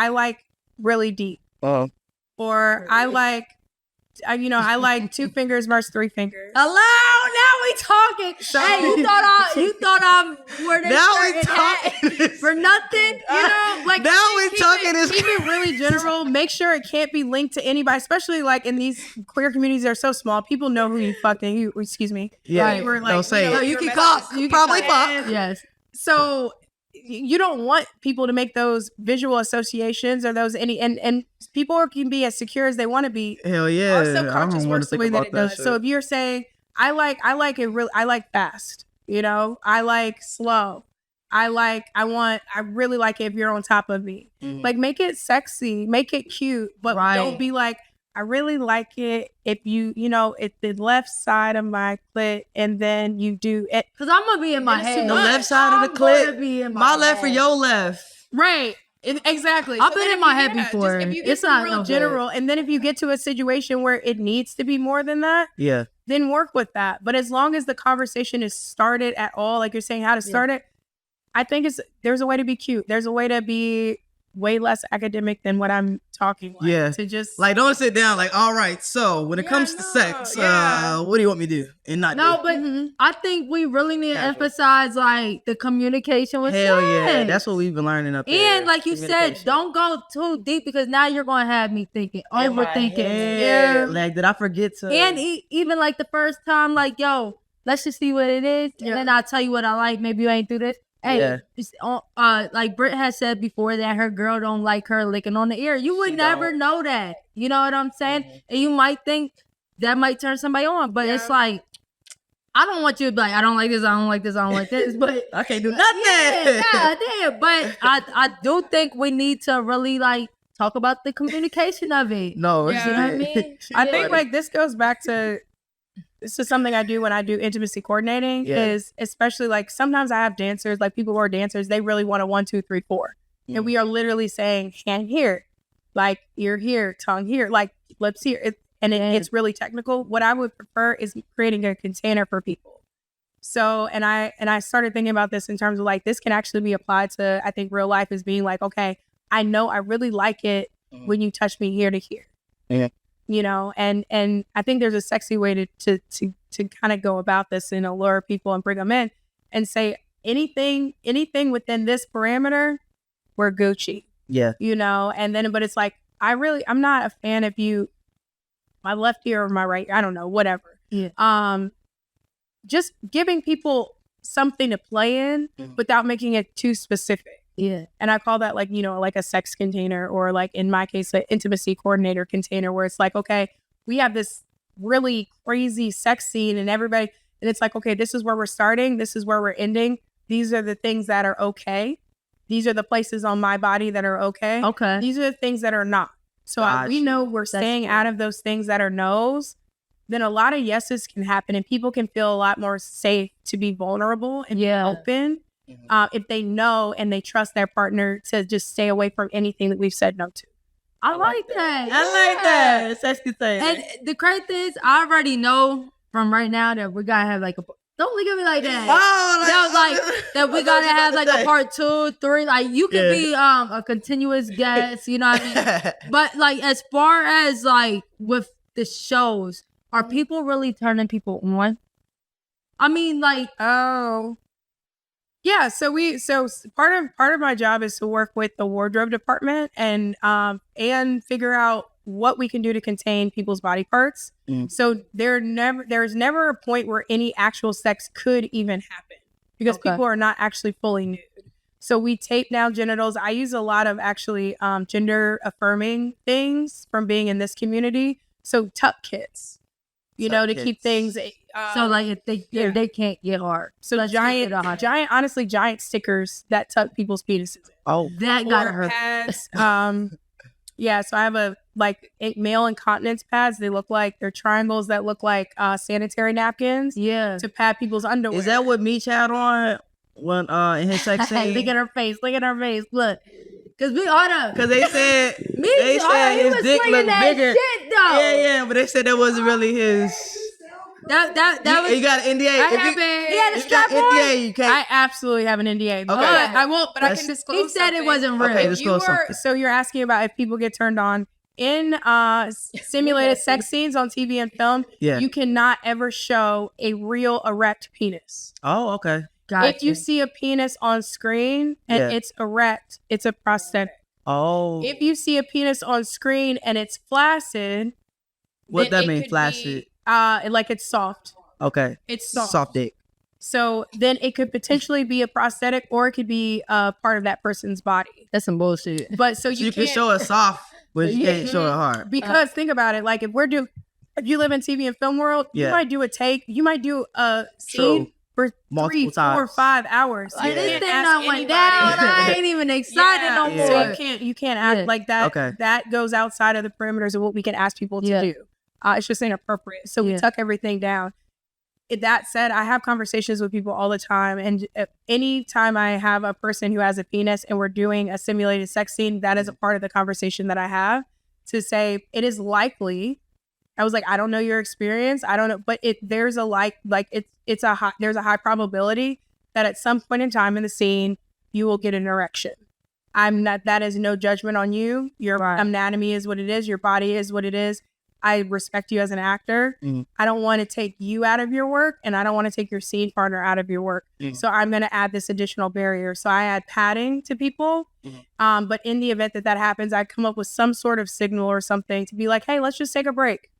like really deep, or I like, I like 2 fingers versus 3 fingers. Hello, now we talking. So, hey, you thought I'm where they now we talking for nothing. Like now we talking is keep it really general. Make sure it can't be linked to anybody, especially like in these queer communities that are so small. People know who you fucking. Excuse me. Yeah, we're like, don't say it. You can fuck. You probably fuck. Yes. So you don't want people to make those visual associations or those and people can be as secure as they want to be. Hell yeah. Our subconscious works the way that it does. Shit. So if you're saying, I like it really, I like fast, I like slow. I really like it if you're on top of me. Like make it sexy, make it cute, but don't be like, I really like it if it's the left side of my clit, and then you do it. Because I'm going to be in my head. The left side of the clit, my left or your left. Right. Exactly. I've been in my head before. If you get It's not real no general, and then if you get to a situation where it needs to be more than that, then work with that. But as long as the conversation is started at all, like you're saying, how to start it, I think there's a way to be cute. There's a way to be way less academic than what I'm talking. To just don't sit down like, all right, so when it comes to sex, what do you want me to do? And not but I think we really need to emphasize like the communication with Hell sex. Yeah, that's what we've been learning up there. And like you said, don't go too deep because now you're going to have me thinking, overthinking. Like, did I forget to? And even like the first time, like, yo, let's just see what it is. And then I'll tell you what I like. Maybe you ain't do this. Hey, like Britt has said before that her girl don't like her licking on the ear. You would never know that. You know what I'm saying? And you might think that might turn somebody on, but it's like, I don't want you to be like, I don't like this, I don't like this, I don't like this, but I can't do nothing. But I do think we need to really like talk about the communication of it. No, you know what I mean? I think like this goes back to. This is something I do when I do intimacy coordinating is especially like sometimes I have dancers, like people who are dancers, they really want a 1, 2, 3, 4. And we are literally saying hand here, like ear here, tongue here, like lips here. It's really technical. What I would prefer is creating a container for people. So, and I started thinking about this in terms of like, this can actually be applied to, I think real life as being like, okay, I know I really like it when you touch me here to here. Yeah. And I think there's a sexy way to kind of go about this and allure people and bring them in and say anything within this parameter, we're Gucci. Yeah. And then, but it's like, I'm not a fan of you, my left ear or my right, I don't know, whatever. Yeah. Just giving people something to play in without making it too specific. Yeah. And I call that like, like a sex container or like in my case, an intimacy coordinator container where it's like, okay, we have this really crazy sex scene and everybody, and it's like, okay, this is where we're starting. This is where we're ending. These are the things that are okay. These are the places on my body that are okay. Okay. These are the things that are not. So we know we're staying out of those things that are no's. Then a lot of yeses can happen and people can feel a lot more safe to be vulnerable and be open. If they know and they trust their partner to just stay away from anything that we've said no to. I like that. I like that. Sex container. And the crazy thing is, I already know from right now that we gotta have like a. Don't look at me like that. That we gotta have like a part 2, 3. Like you can be a continuous guest. You know what I mean? But like as far as like with the shows, are people really turning people on? I mean, like yeah, so part of my job is to work with the wardrobe department and figure out what we can do to contain people's body parts. So there's never a point where any actual sex could even happen because people are not actually fully nude. So we tape down genitals. I use a lot of actually gender affirming things from being in this community. So tuck kits, to keep things. So like if they can't get hard. So giant stickers that tuck people's penises. Oh, that gotta hurt. Pads, so I have male incontinence pads. They're triangles that look like sanitary napkins. Yeah. To pad people's underwear. Is that what Meech had on when in his sex scene? Look at her face. Look. Cause we oughta. Cause they said his dick looked bigger. Shit, though. Yeah, but they said that wasn't really his. That was. You got an NDA. He had a strap on. NDA, you can't. I absolutely have an NDA. But I won't. But I can disclose. He said it wasn't real. Okay, disclose something. So you're asking about if people get turned on in simulated sex scenes on TV and film. Yeah. You cannot ever show a real erect penis. Oh, okay. Gotcha. If you see a penis on screen and it's erect, it's a prosthetic. Oh. If you see a penis on screen and it's flaccid, what that mean, flaccid? Like it's soft. Okay. It's soft. Soft dick. So then it could potentially be a prosthetic or it could be part of that person's body. That's some bullshit. But so you can show it soft, but you can't show it hard. Because think about it, like if you live in TV and film world, you might do a take, you might do a scene for multiple 3, 4, 5 hours. Like, this thing ask done went anybody. down. I ain't even excited no more. So you can't act like that. Okay. That goes outside of the perimeters of what we can ask people to do. It's just inappropriate. So we tuck everything down. That said, I have conversations with people all the time. And anytime I have a person who has a penis and we're doing a simulated sex scene, that is a part of the conversation that I have to say, it is likely. I was like, I don't know your experience. I don't know. But there's a high probability that at some point in time in the scene, you will get an erection. That is no judgment on you. Your anatomy is what it is. Your body is what it is. I respect you as an actor. I don't want to take you out of your work, and I don't want to take your scene partner out of your work. So I'm going to add this additional barrier. So I add padding to people. But in the event that happens, I come up with some sort of signal or something to be like, hey, let's just take a break.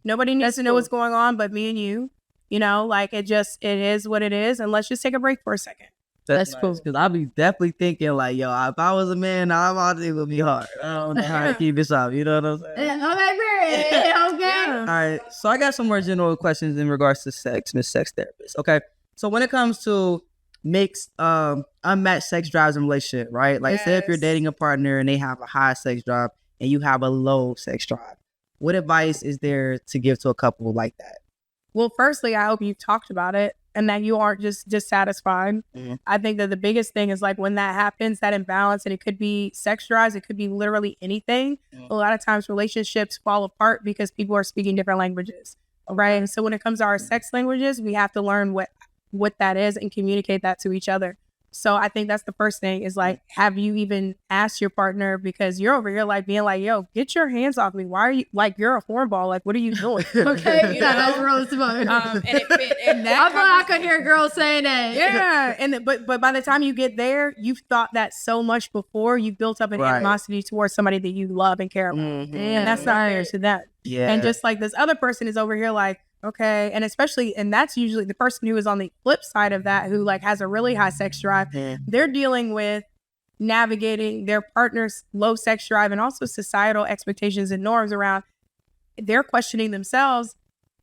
Nobody needs to know what's going on but me and you. You know, like it is what it is. And let's just take a break for a second. That's cool. Because I'll be definitely thinking like, yo, if I was a man, I'm out there, it would be hard. I don't know how to keep this up. You know what I'm saying? Okay. All right. So I got some more general questions in regards to sex, Miss Sex Therapist. Okay. So when it comes to mixed, unmatched sex drives in a relationship, right? Like say if you're dating a partner and they have a high sex drive and you have a low sex drive, what advice is there to give to a couple like that? Well, firstly, I hope you've talked about it and that you aren't just dissatisfied. I think that the biggest thing is like when that happens, that imbalance, and it could be sex drives, it could be literally anything. A lot of times relationships fall apart because people are speaking different languages, right? And so when it comes to our sex languages, we have to learn what that is and communicate that to each other. So I think that's the first thing is like, have you even asked your partner, because you're over here like being like, yo, get your hands off me. Why are you like, you're a hornball. Like, what are you doing? Okay. That's gross. And I could hear girls saying that. Yeah. But by the time you get there, you've thought that so much before. You've built up an animosity towards somebody that you love and care about. And that's not fair to them. Yeah. And just like this other person is over here like, okay. And that's usually the person who is on the flip side of that, who like has a really high sex drive. They're dealing with navigating their partner's low sex drive and also societal expectations and norms around. They're questioning themselves.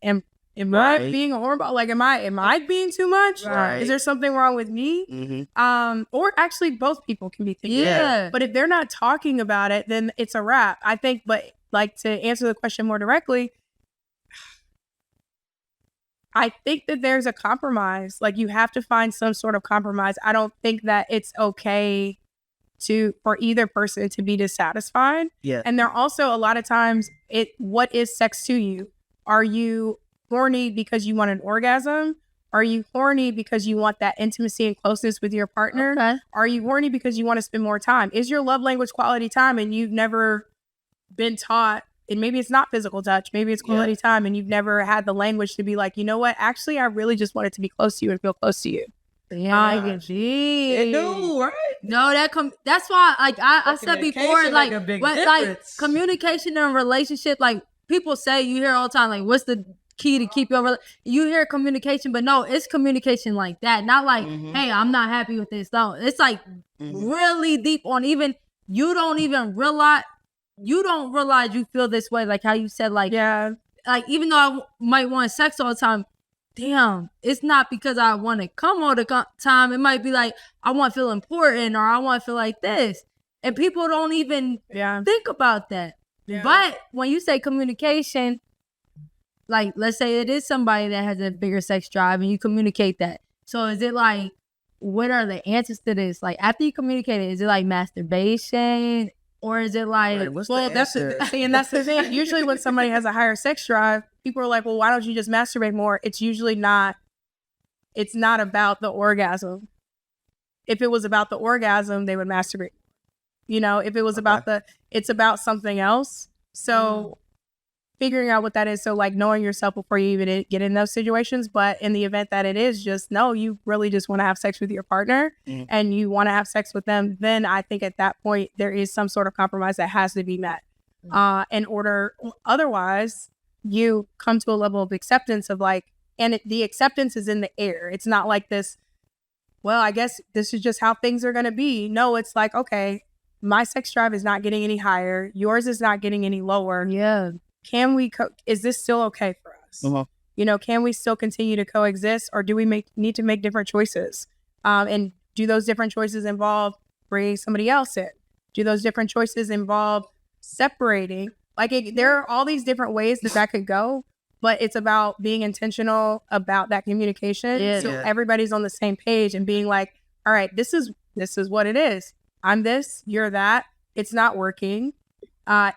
Am I being a horrible? Like, am I being too much? Right. Is there something wrong with me? Or actually both people can be thinking. But if they're not talking about it, then it's a wrap. I think, but like to answer the question more directly, I think that there's a compromise. Like you have to find some sort of compromise. I don't think that it's okay for either person to be dissatisfied. And there are also a lot of times what is sex to you? Are you horny because you want an orgasm? Are you horny because you want that intimacy and closeness with your partner? Are you horny because you want to spend more time? Is your love language quality time and you've never been taught? And maybe it's not physical touch. Maybe it's quality time and you've never had the language to be like, you know what? Actually, I really just wanted to be close to you and feel close to you. I can see. It do, right? No, that's why like I said before, like communication in a relationship, like people say, you hear all the time, like what's the key to keep you hear communication, but no, it's communication like that. Not like, hey, I'm not happy with this. No, it's like really deep on even you don't realize you feel this way, like how you said, like like even though I might want sex all the time, damn, it's not because I want to come all the time. It might be like I want to feel important or I want to feel like this, and people don't even think about that. But when you say communication, like let's say it is somebody that has a bigger sex drive and you communicate that, so is it like, what are the answers to this? Like after you communicate it, is it like masturbation? Or is it like, that's the thing. Usually when somebody has a higher sex drive, people are like, well, why don't you just masturbate more? It's usually not about the orgasm. If it was about the orgasm, they would masturbate. You know, if it was about it's about something else. So figuring out what that is. So like knowing yourself before you even get in those situations. But in the event that it is just, no, you really just want to have sex with your partner and you want to have sex with them, then I think at that point there is some sort of compromise that has to be met. Otherwise you come to a level of acceptance of like, and the acceptance is in the air. It's not like this, well, I guess this is just how things are going to be. No, it's like, okay, my sex drive is not getting any higher. Yours is not getting any lower. Yeah. Can we is this still okay for us? can we still continue to coexist, or do we need to make different choices? And do those different choices involve bringing somebody else in? Do those different choices involve separating? There are all these different ways that could go, but it's about being intentional about that communication. So everybody's on the same page and being like, all right, this is what it is. I'm this, you're that. It's not working.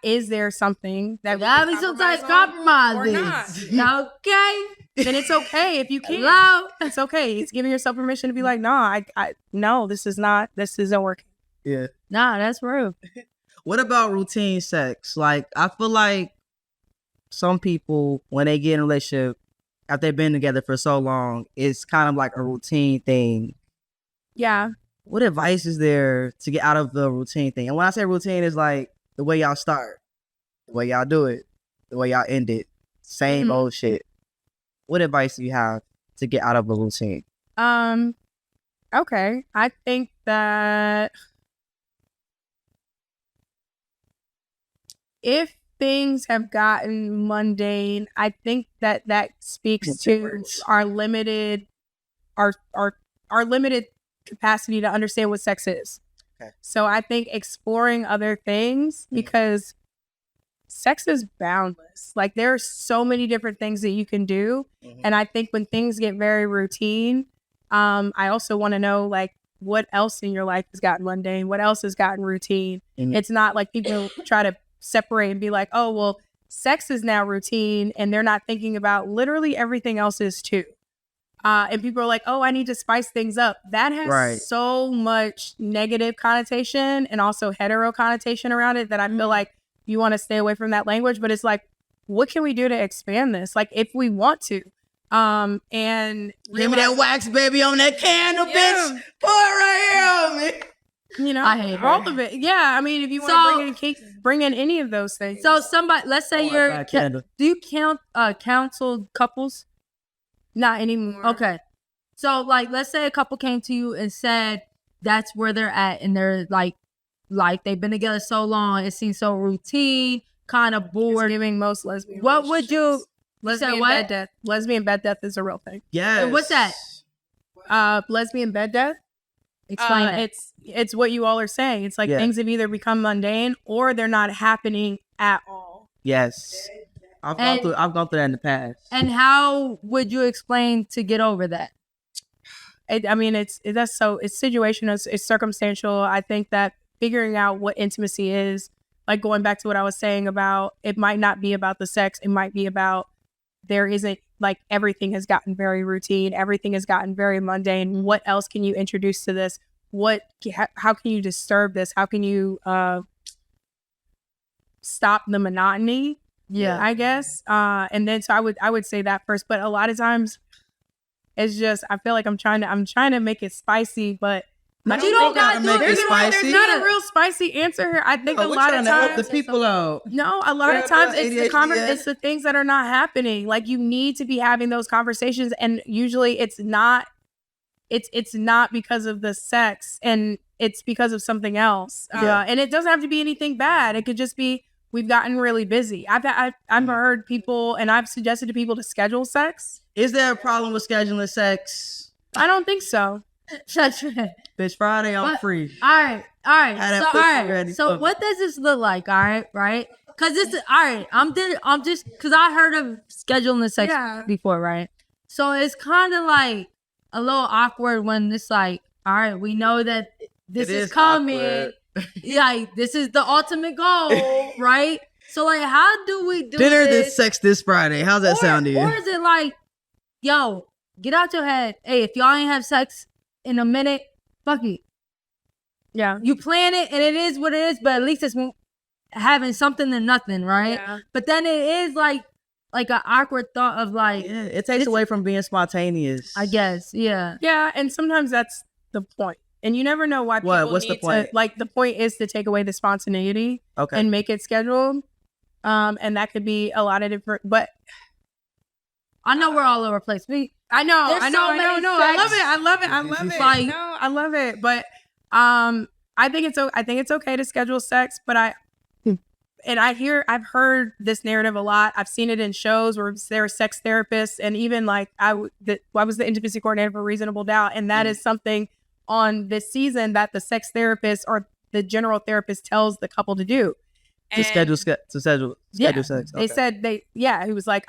Is there something that we sometimes compromise? Okay. Then it's okay if you can't. Hello? It's okay. It's giving yourself permission to be like, no, no, this isn't working. Yeah. Nah, that's real. What about routine sex? Like, I feel like some people, when they get in a relationship, after they've been together for so long, it's kind of like a routine thing. Yeah. What advice is there to get out of the routine thing? And when I say routine, it's like the way y'all start, the way y'all do it, the way y'all end it. Same old shit. What advice do you have to get out of a routine? Okay. I think that if things have gotten mundane, I think that speaks to our limited capacity to understand what sex is. Okay. So I think exploring other things, because sex is boundless. Like, there are so many different things that you can do. And I think when things get very routine, I also want to know, like, what else in your life has gotten mundane? What else has gotten routine? It's not like people try to separate and be like, oh, well, sex is now routine, and they're not thinking about literally everything else is too. And people are like, oh, I need to spice things up. That has so much negative connotation and also hetero connotation around it that I feel like you want to stay away from that language. But it's like, what can we do to expand this? Like, if we want to. And give me that wax, baby, on that candle, bitch. Pour it right here on me. I hate all of it. Yeah, I mean, if you want to bring in any of those things. So somebody, let's say do you counsel couples? Not anymore. Okay. So, like, let's say a couple came to you and said that's where they're at, and they're like they've been together so long, it seems so routine, kind of bored. It's giving most lesbian. What would you? Lesbian bed death. Lesbian bed death is a real thing. Yeah. What's that? Lesbian bed death. Explain it. It's what you all are saying. It's like things have either become mundane or they're not happening at all. Yes. I've gone through that in the past. And how would you explain to get over that? It's situational, it's circumstantial. I think that figuring out what intimacy is, like going back to what I was saying about, it might not be about the sex. It might be about, there isn't, like, everything has gotten very routine. Everything has gotten very mundane. What else can you introduce to this? How can you disturb this? How can you stop the monotony? Yeah, I guess. And then so I would say that first. But a lot of times, it's just, I feel like I'm trying to make it spicy, but you don't gotta make it spicy. There's not a real spicy answer here. I think a lot of times help the people out. No, a lot of times it's the things that are not happening. Like, you need to be having those conversations, and usually it's not because of the sex, and it's because of something else. And it doesn't have to be anything bad. It could just be, we've gotten really busy. I've heard people, and I've suggested to people to schedule sex. Is there a problem with scheduling sex? I don't think so. Bitch, Friday I'm free. All right. So what does this look like? All right. Cause this is all right. I'm just cause I heard of scheduling the sex before, right? So it's kind of like a little awkward when it's like, all right, we know that this is coming. Like, this is the ultimate goal, right? So, like, how do we do dinner this sex this Friday? How's that sound to you? Or is it like, yo, get out your head. Hey, if y'all ain't have sex in a minute, fuck it. Yeah. You plan it, and it is what it is, but at least it's having something than nothing, right? Yeah. But then it is like an awkward thought of like, it takes away from being spontaneous, I guess. Yeah. Yeah, and sometimes that's the point. And you never know why people what's the point? The point is to take away the spontaneity and make it scheduled. And that could be a lot of different, but I know we're all over the place. I know. I love it. Like, no, I love it. But I think it's okay to schedule sex, but and I've heard this narrative a lot. I've seen it in shows where there are sex therapists, and even like I was the intimacy coordinator for Reasonable Doubt, and that is something on this season that the sex therapist or the general therapist tells the couple to do. To schedule sex. They said he was like,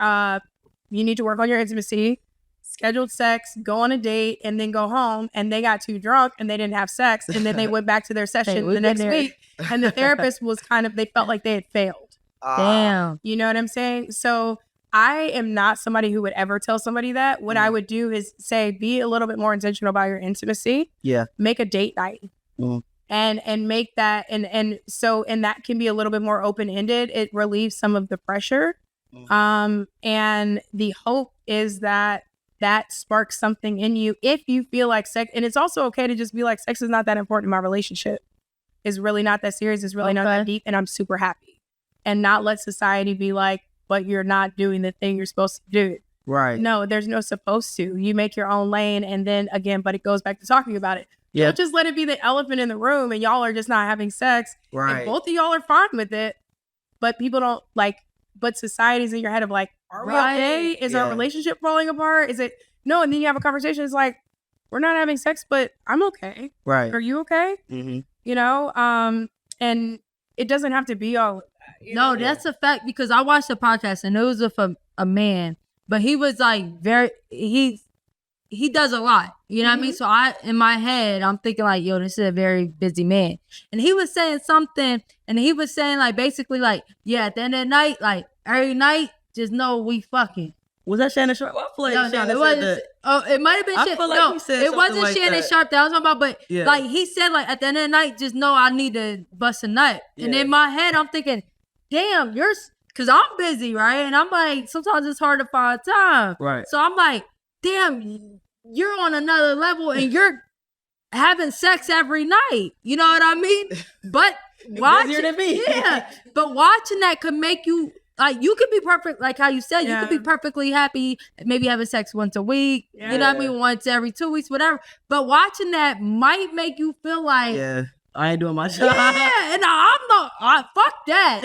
you need to work on your intimacy, scheduled sex, go on a date, and then go home. And they got too drunk and they didn't have sex. And then they went back to their session the next week. And the therapist was they felt like they had failed. Damn. You know what I'm saying? So I am not somebody who would ever tell somebody that. What I would do is say, be a little bit more intentional about your intimacy. Yeah. Make a date night. And make that and that can be a little bit more open-ended. It relieves some of the pressure. And the hope is that sparks something in you if you feel like sex. And it's also okay to just be like, sex is not that important in my relationship. It's really not that serious. It's really not that deep. And I'm super happy. And not let society be like, but you're not doing the thing you're supposed to do. Right. No, there's no supposed to. You make your own lane. And then again, but it goes back to talking about it. Yeah. Don't just let it be the elephant in the room and y'all are just not having sex. Right. And both of y'all are fine with it. But people don't but society's in your head of like, are we okay? Is our relationship falling apart? Is it? No. And then you have a conversation. It's like, we're not having sex, but I'm okay. Right. Are you okay? Mm-hmm. You know? And it doesn't have to be all. No, that's a fact because I watched the podcast and it was with a man, but he was like he does a lot, you know what I mean? So in my head, I'm thinking like, yo, this is a very busy man. And he was saying something and he was saying like, basically like, yeah, at the end of the night, like every night, just know we fucking. Was that Shannon Sharp? Well, I feel like Shannon said that. Oh, it might have been Shannon. No, it wasn't like Shannon Sharp that I was talking about, but like he said like at the end of the night, just know I need to bust a nut. Yeah. And in my head, I'm thinking, damn, because I'm busy, right? And I'm like, sometimes it's hard to find time. Right. So I'm like, damn, you're on another level and you're having sex every night. You know what I mean? But watching, than me. Yeah. But watching that could make you like you could be perfect, like how you said, you could be perfectly happy, maybe having sex once a week, you know what I mean, once every 2 weeks, whatever. But watching that might make you feel like, I ain't doing my job. Yeah, and fuck that.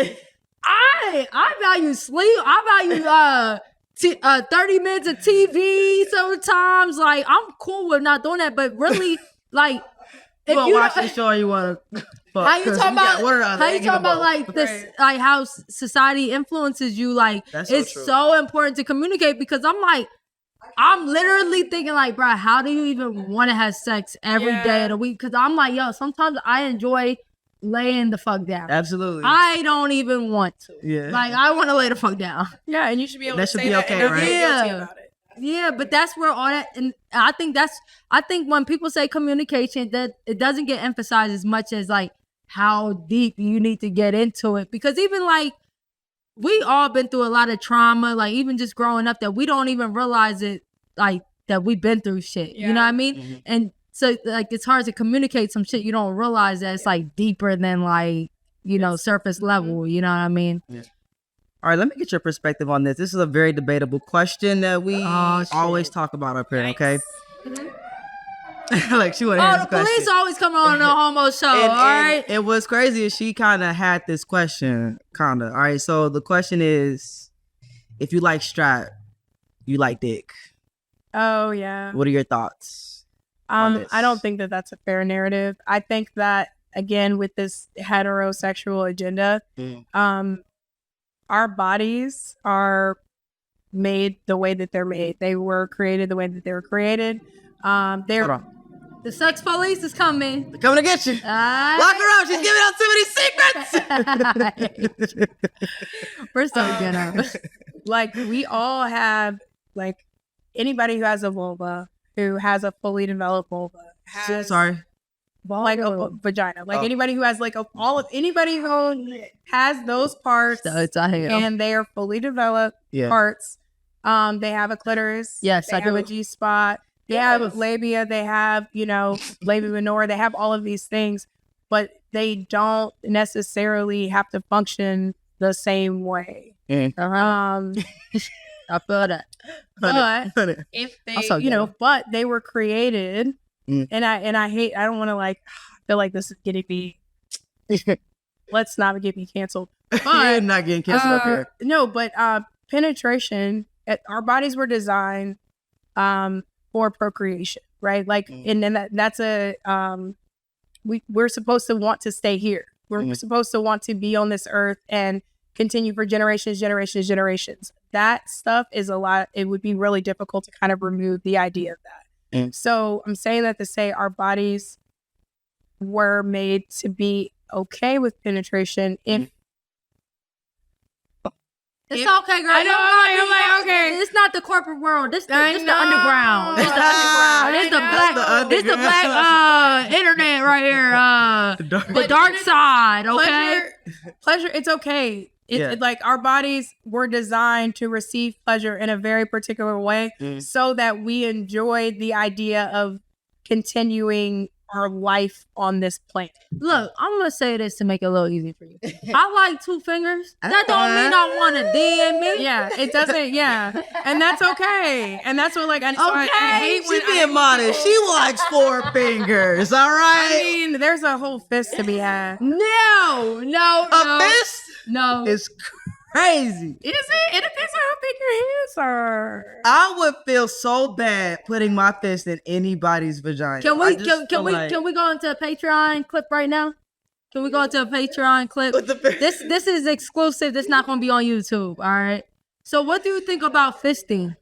I value sleep. I value 30 minutes of TV sometimes. Like, I'm cool with not doing that, but really, like, if you watch the show, you want to. How you talking about like this, like how society influences you? Like, it's so important to communicate because I'm literally thinking like, bro, how do you even want to have sex every day of the week? Because I'm like, yo, sometimes I enjoy laying the fuck down. Absolutely. I don't even want to. Yeah. Like, I want to lay the fuck down. Yeah, and you should be able to say that and not feel guilty about it. Yeah, but that's where all that, and I think when people say communication, that it doesn't get emphasized as much as like how deep you need to get into it. Because even like, we all been through a lot of trauma, like even just growing up, that we don't even realize it, like that we've been through shit. You know what I mean? Mm-hmm. And so like, it's hard to communicate some shit. You don't realize that it's like deeper than like, you know, surface level. You know what I mean? Yeah. All right, let me get your perspective on this. This is a very debatable question that we always talk about up here, okay? Mm-hmm. Like, she wanted the police always come on No Homo Show, all right? And what's crazy is she kind of had this question, all right? So the question is, if you like strap, you like dick. Oh, yeah. What are your thoughts on this? I don't think that that's a fair narrative. I think that, again, with this heterosexual agenda, our bodies are made the way that they're made. They were created the way that they were created. Hold on. The sex police is coming. They're coming to get you. Lock her up. She's giving out too many secrets. We're so ghetto. Like, we all have, like, anybody who has a vulva, who has a fully developed vulva, has like a vagina. Like anybody who has like anybody who has those parts and they are fully developed parts. They have a clitoris. Yes, they have a G-spot. They have labia. They have, you know, labia minora. They have all of these things, but they don't necessarily have to function the same way. I feel that. But if they, you know, but they were created. And I don't want to like feel like this is getting me. Let's not get me canceled. You're not getting kissed up here. No, but penetration. Our bodies were designed for procreation, right? Like, and then that's a we're supposed to want to stay here. We're supposed to want to be on this earth and continue for generations. That stuff is a lot. It would be really difficult to kind of remove the idea of that. So I'm saying that to say our bodies were made to be okay with penetration if it's okay, girl. I'm like, okay. It's not the corporate world. This the underground. This the underground. This the black internet right here. The dark side. Okay. Pleasure. It's okay. Like our bodies were designed to receive pleasure in a very particular way, so that we enjoy the idea of continuing our life on this planet. Look, I'm gonna say this to make it a little easy for you. I like 2 fingers. That don't mean I want to DM me. Yeah, it doesn't. Yeah, and that's okay. And that's what like I hate when she being modest. She likes 4 fingers. All right. I mean, there's a whole fist to be had. No. A fist? No. It's crazy. Is it? It depends on how big your hands are. I would feel so bad putting my fist in anybody's vagina. Can we go into a Patreon clip right now? Can we go into a Patreon clip? This is exclusive. This is not going to be on YouTube. All right. So what do you think about fisting?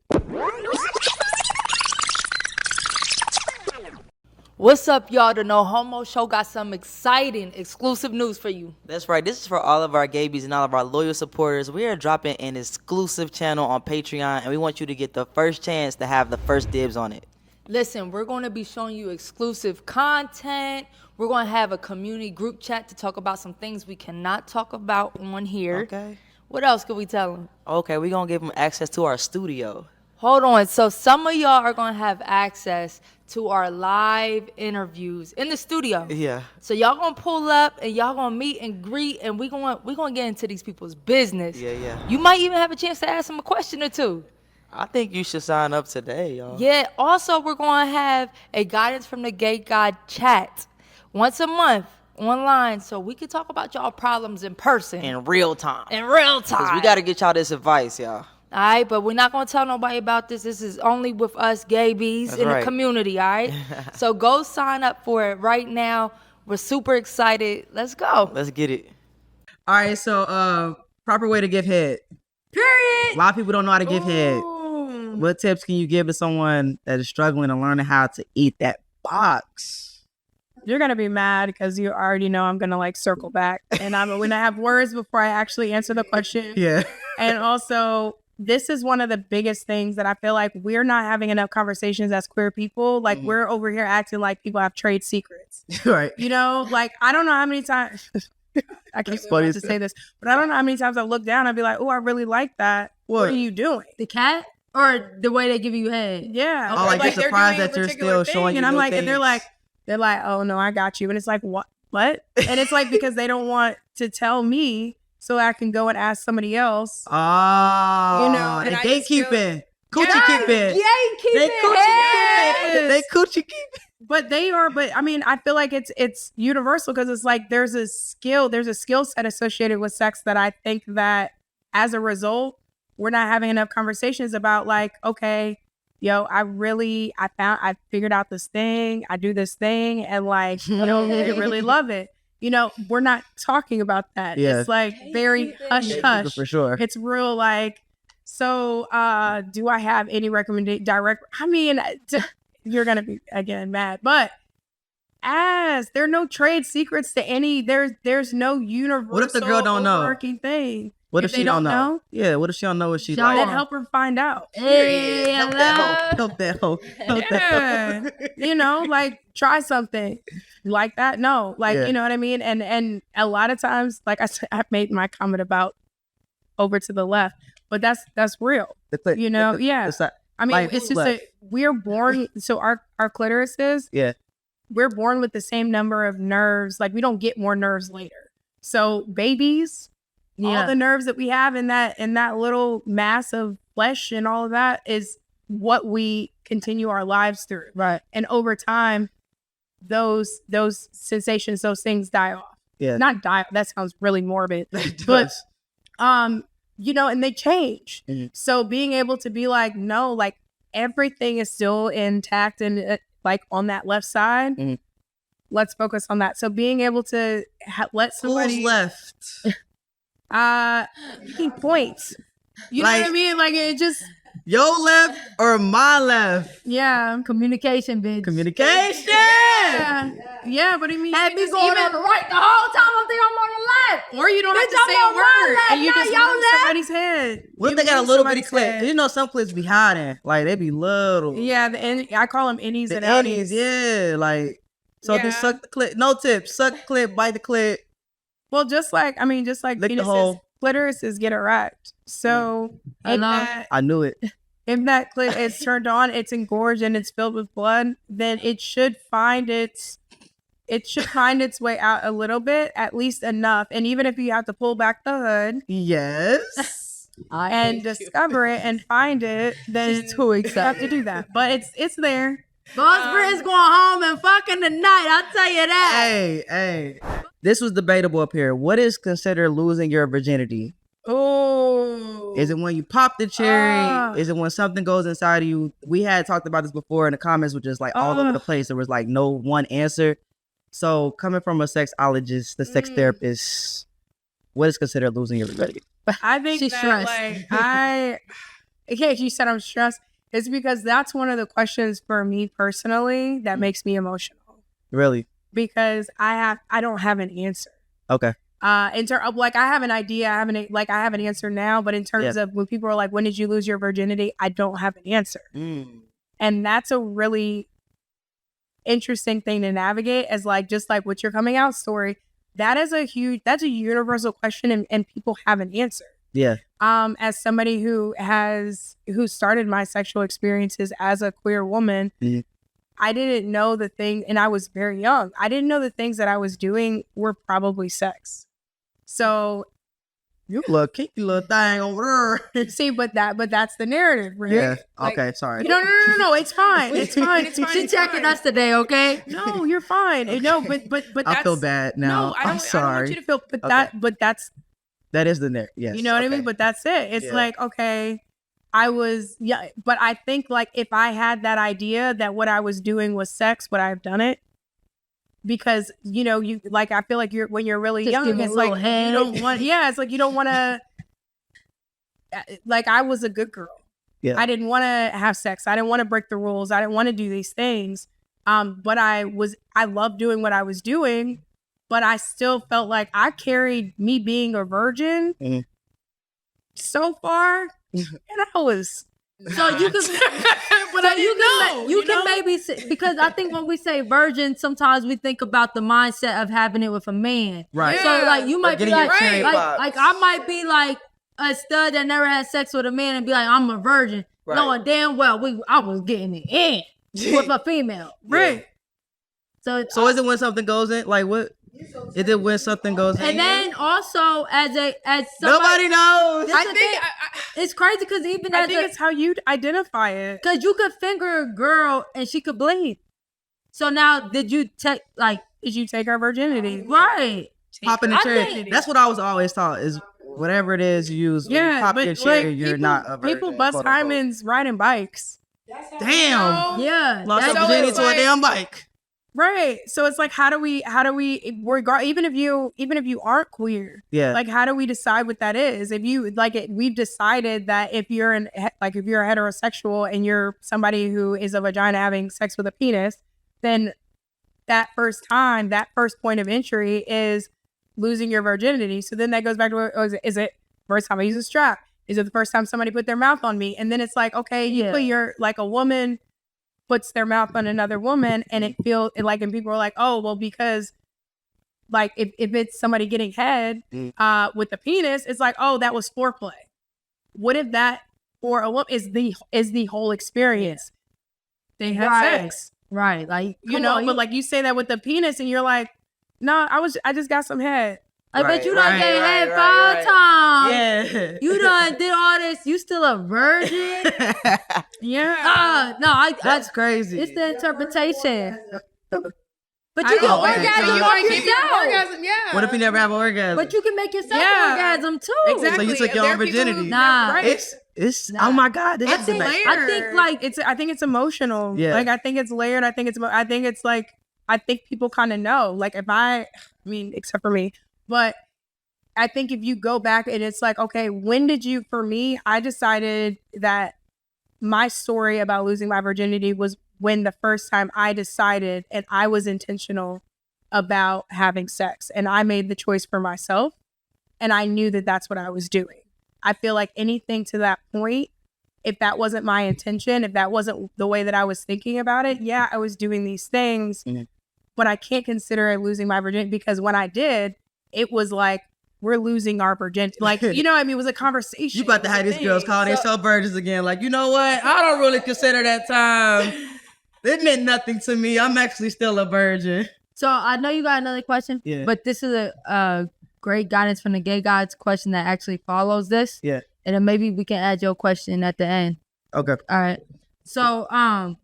What's up, y'all? The No Homo Show got some exciting exclusive news for you. That's right. This is for all of our gabies and all of our loyal supporters. We are dropping an exclusive channel on Patreon, and we want you to get the first chance to have the first dibs on it. Listen, we're going to be showing you exclusive content. We're going to have a community group chat to talk about some things we cannot talk about on here. Okay. What else could we tell them? Okay, we're going to give them access to our studio. Hold on. So some of y'all are going to have access to our live interviews in the studio. Yeah. So y'all going to pull up and y'all going to meet and greet, and we going to get into these people's business. Yeah. You might even have a chance to ask them a question or two. I think you should sign up today, y'all. Yeah. Also, we're going to have a Guidance from the Gay God chat once a month online, so we can talk about y'all problems in person. In real time. Because we got to get y'all this advice, y'all. All right, but we're not going to tell nobody about this. This is only with us gabies in the community, all right? So go sign up for it right now. We're super excited. Let's go. Let's get it. All right, so proper way to give head. Period. A lot of people don't know how to give head. What tips can you give to someone that is struggling and learning how to eat that box? You're going to be mad because you already know I'm going to like circle back. And I'm going to have words before I actually answer the question. Yeah. And also, this is one of the biggest things that I feel like we're not having enough conversations as queer people. Like we're over here acting like people have trade secrets. Right. You know, like I don't know how many times I can't believe to say this, but I don't know how many times I look down and be like, oh, I really like that. What are you doing? The cat? Or the way they give you head? Yeah. Oh, like you're surprised that you're still showing you. And I'm like, things. and they're like, oh no, I got you. And it's like, what? And it's like, because they don't want to tell me so I can go and ask somebody else. Oh, you know, and gatekeeping. Coochie keeping. Gatekeeping. They coochie keeping. But I mean, I feel like it's universal because it's like there's a skill set associated with sex that I think that as a result, we're not having enough conversations about like, okay, yo, I figured out this thing, I do this thing, and like, you know, I really love it. You know, we're not talking about that. Yeah. It's like very hush hush. For sure. It's real like, so do I have any direct, I mean, you're going to be, again, mad. But as there are no trade secrets to any, there's no universal what if the girl don't know? Working thing. What if she don't know? Yeah, what if she don't know what she's like? Then help her find out. Hey, help that hoe. Yeah. You know, like try something like that. No, like, you know what I mean? And a lot of times, like I said, I've made my comment about over to the left, but that's real. You know? I mean, it's just that we're born, so our clitorises, we're born with the same number of nerves. Like we don't get more nerves later. So babies, all the nerves that we have in that little mass of flesh and all of that is what we continue our lives through. Right. And over time, those sensations, those things die off. not die. That sounds really morbid, but you know, and they change. So being able to be like, no, like everything is still intact and like on that left side. Let's focus on that. So being able to let somebody who's left. Making points. You know what I mean? Like it just your left or my left. Yeah. Communication, bitch. Communication. Yeah, but I mean, had me going on the right the whole time. I think I'm on the left. Or you don't have to say a word, and you just move somebody's head. What if they got a little bitty clip? You know, some clips be hiding, like they be little. Yeah, I call them innies and outies. Yeah, like so. Just suck the clip. No tips. Suck the clip. Bite the clip. Well, just like lick the hole. Clitoris is get erect. So I knew it. If that clit is turned on, it's engorged and it's filled with blood, then it should find its way out a little bit, at least enough. And even if you have to pull back the hood, yes, and discover it and find it, then you have to do that. But it's there. Boss Britt is going home and fucking tonight. I'll tell you that. Hey, this was debatable up here. What is considered losing your virginity? Oh, is it when you pop the cherry? Is it when something goes inside of you? We had talked about this before in the comments, which is like all over the place. There was like no one answer. So coming from a sexologist, the sex therapist, what is considered losing your virginity? I think she's stressed. She said I'm stressed. It's because that's one of the questions for me personally that makes me emotional. Really? Because I don't have an answer. Okay. In terms of like I have an idea, I have an answer now, but in terms of when people are like, when did you lose your virginity? I don't have an answer. And that's a really interesting thing to navigate as like, just like with your coming out story, that's a universal question and people have an answer. Yeah. As somebody who started my sexual experiences as a queer woman, I didn't know the thing, and I was very young. I didn't know the things that I was doing were probably sex. So you little kinky little thing over there. See, but that's the narrative, right? Yeah. Like, okay, sorry. No, it's fine. It's fine. It's fine. She's checking us today, okay? No, you're fine. No, but that's, I feel bad now. No, I'm sorry. I don't want you to feel, but that is the narrative. Yes. You know what I mean? But that's it. It's like, okay, but I think like if I had that idea that what I was doing was sex, would I have done it? Because, you know, you like, I feel like when you're really just young, it's like, you don't want, it's like, you don't want to, like, I was a good girl. Yeah. I didn't want to have sex. I didn't want to break the rules. I didn't want to do these things. But I loved doing what I was doing, but I still felt like I carried me being a virgin so far. And I was, so you can, but you can maybe say, because I think when we say virgin, sometimes we think about the mindset of having it with a man, right? So like you might be like I might be like a stud that never had sex with a man and be like I'm a virgin, knowing damn well I was getting it in with a female, right? So is it when something goes in? Like what? Is it when something goes in? And then also as somebody, nobody knows. I think it's crazy because even I think it's how you identify it. Because you could finger a girl and she could bleed. So now did you take her virginity? Right. Popping the cherry. That's what I was always taught is whatever it is you use. Yeah, pop your cherry, like, you're not a virgin. People bust hymens riding bikes. Damn. Yeah. Lost your virginity to a damn bike. Right. So it's like, how do we even if you aren't queer, like, how do we decide what that is? If you we've decided that if you're a heterosexual and you're somebody who is a vagina having sex with a penis, then that first point of entry is losing your virginity. So then that goes back to, is it first time I use a strap? Is it the first time somebody put their mouth on me? And then it's like, okay, you put your, like, a woman puts their mouth on another woman and it feels like, and people are like, oh, well, because like if it's somebody getting head with the penis, it's like, oh, that was foreplay. What if that for a woman is the whole experience? They had sex. Right. Like, you know, but like you say that with the penis and you're like, no, I just got some head. I bet you done gave head 5 times. Yeah. You done did all this. You still a virgin? Yeah. No, that's crazy. It's the interpretation. But you can orgasm orgasm, yeah. What if you never have an orgasm? But you can make yourself orgasm too. Exactly. So you took your own virginity. Nah. It's oh my God. It's layered. I think it's emotional. Yeah. Like I think it's layered. I think it's like I think people kind of know. Like I mean, except for me, but I think if you go back and it's like, okay, when did you? For me, I decided that my story about losing my virginity was when the first time I decided and I was intentional about having sex and I made the choice for myself and I knew that that's what I was doing. I feel like anything to that point, if that wasn't my intention, if that wasn't the way that I was thinking about it, yeah, I was doing these things, but I can't consider it losing my virginity because when I did, it was like, we're losing our virginity. Like, you know what I mean? It was a conversation. You about to have these girls call themselves virgins again. Like, you know what? I don't really consider that time. It meant nothing to me. I'm actually still a virgin. So I know you got another question. Yeah. But this is a great guidance from the gay gods question that actually follows this. Yeah. And then maybe we can add your question at the end. Okay. All right. So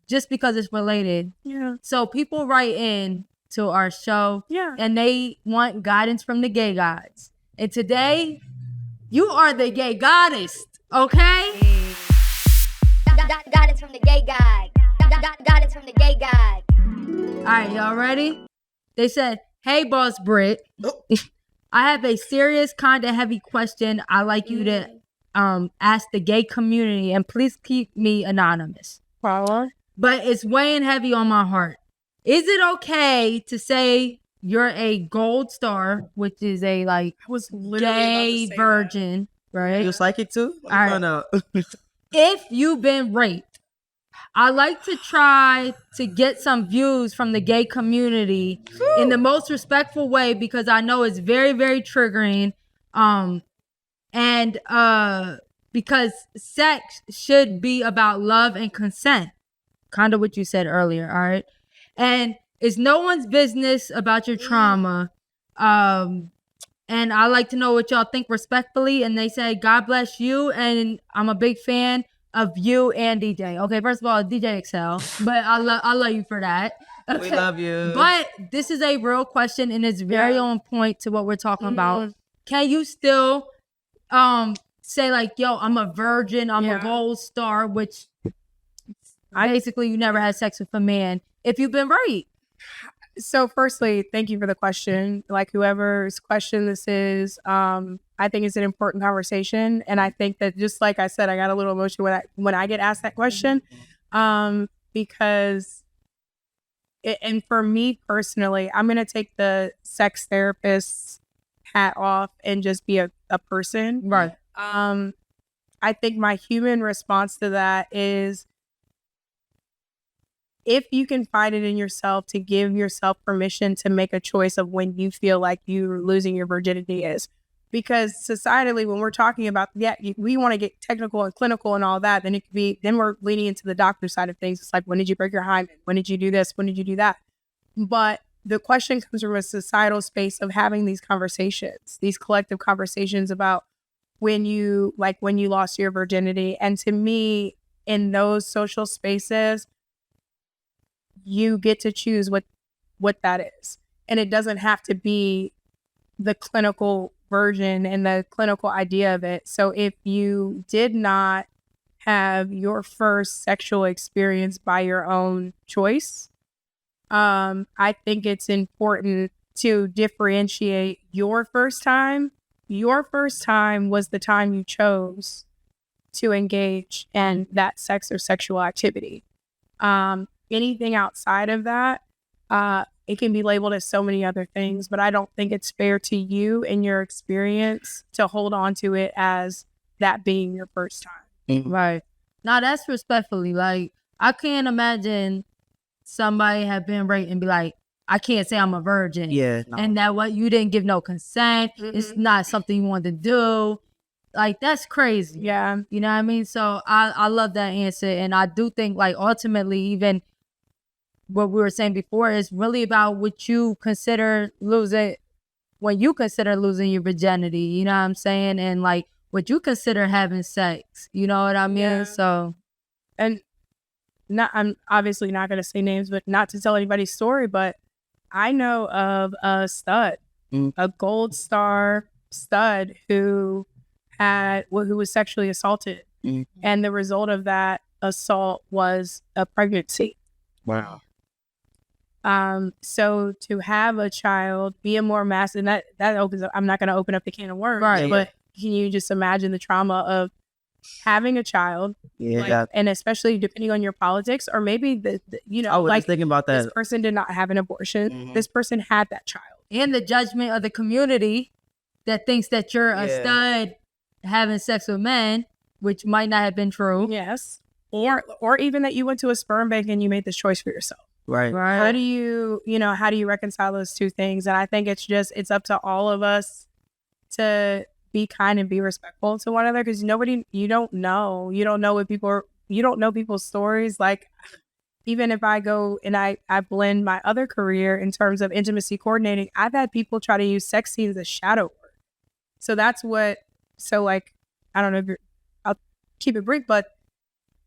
just because it's related. Yeah. So people write in to our show. Yeah. And they want guidance from the gay gods. And today, you are the gay goddess, okay? Guidance from the gay god. Guidance from the gay god. All right, y'all ready? They said, hey, boss Britt. I have a serious, kind of heavy question I'd like you to ask the gay community, and please keep me anonymous. Follow. But it's weighing heavy on my heart. Is it okay to say you're a gold star, which is a gay virgin, right? You're psychic too? All right. If you've been raped, I like to try to get some views from the gay community in the most respectful way because I know it's very, very triggering. And because sex should be about love and consent, kind of what you said earlier, all right? And it's no one's business about your trauma. And I like to know what y'all think respectfully. And they say, God bless you. And I'm a big fan of you and DJ. Okay, first of all, DJ eXeL. But I love you for that. Okay. We love you. But this is a real question and it's very on point to what we're talking about. Can you still say like, yo, I'm a virgin, I'm a gold star, which basically you never had sex with a man if you've been raped? So firstly, thank you for the question. Like whoever's question this is, I think it's an important conversation. And I think that just like I said, I got a little emotional when I get asked that question, because and for me personally, I'm going to take the sex therapist's hat off and just be a person. Right. I think my human response to that is, if you can find it in yourself to give yourself permission to make a choice of when you feel like you're losing your virginity is. Because societally, when we're talking about, we want to get technical and clinical and all that, then we're leaning into the doctor side of things. It's like, when did you break your hymen? When did you do this? When did you do that? But the question comes from a societal space of having these conversations, these collective conversations about when you lost your virginity. And to me, in those social spaces, you get to choose what that is. And it doesn't have to be the clinical version and the clinical idea of it. So if you did not have your first sexual experience by your own choice, I think it's important to differentiate your first time. Your first time was the time you chose to engage in that sex or sexual activity. Anything outside of that, it can be labeled as so many other things, but I don't think it's fair to you and your experience to hold on to it as that being your first time. Right. Now that's respectfully, like, I can't imagine somebody have been raped and be like, I can't say I'm a virgin. Yeah. No. And that what you didn't give no consent. It's not something you wanted to do. Like, that's crazy. Yeah. You know what I mean? So I love that answer. And I do think, like, ultimately, even what we were saying before is really about what you consider losing, when you consider losing your virginity, you know what I'm saying? And like what you consider having sex, you know what I mean? Yeah. So, and I'm obviously not going to say names, but not to tell anybody's story, but I know of a stud, a gold star stud who was sexually assaulted. And the result of that assault was a pregnancy. Wow. So to have a child be a more massive, that opens up, I'm not going to open up the can of worms, Right. but can you just imagine the trauma of having a child? Yeah. And especially depending on your politics, or maybe I was just thinking about that. This person did not have an abortion. This person had that child. And the judgment of the community that thinks that you're a stud having sex with men, which might not have been true. Yes. Or even that you went to a sperm bank and you made this choice for yourself. Right. How do you reconcile those two things? And I think it's up to all of us to be kind and be respectful to one another, because you don't know people's stories. Like, even if I go and I blend my other career in terms of intimacy coordinating, I've had people try to use sex scenes as shadow work. So I don't know I'll keep it brief, but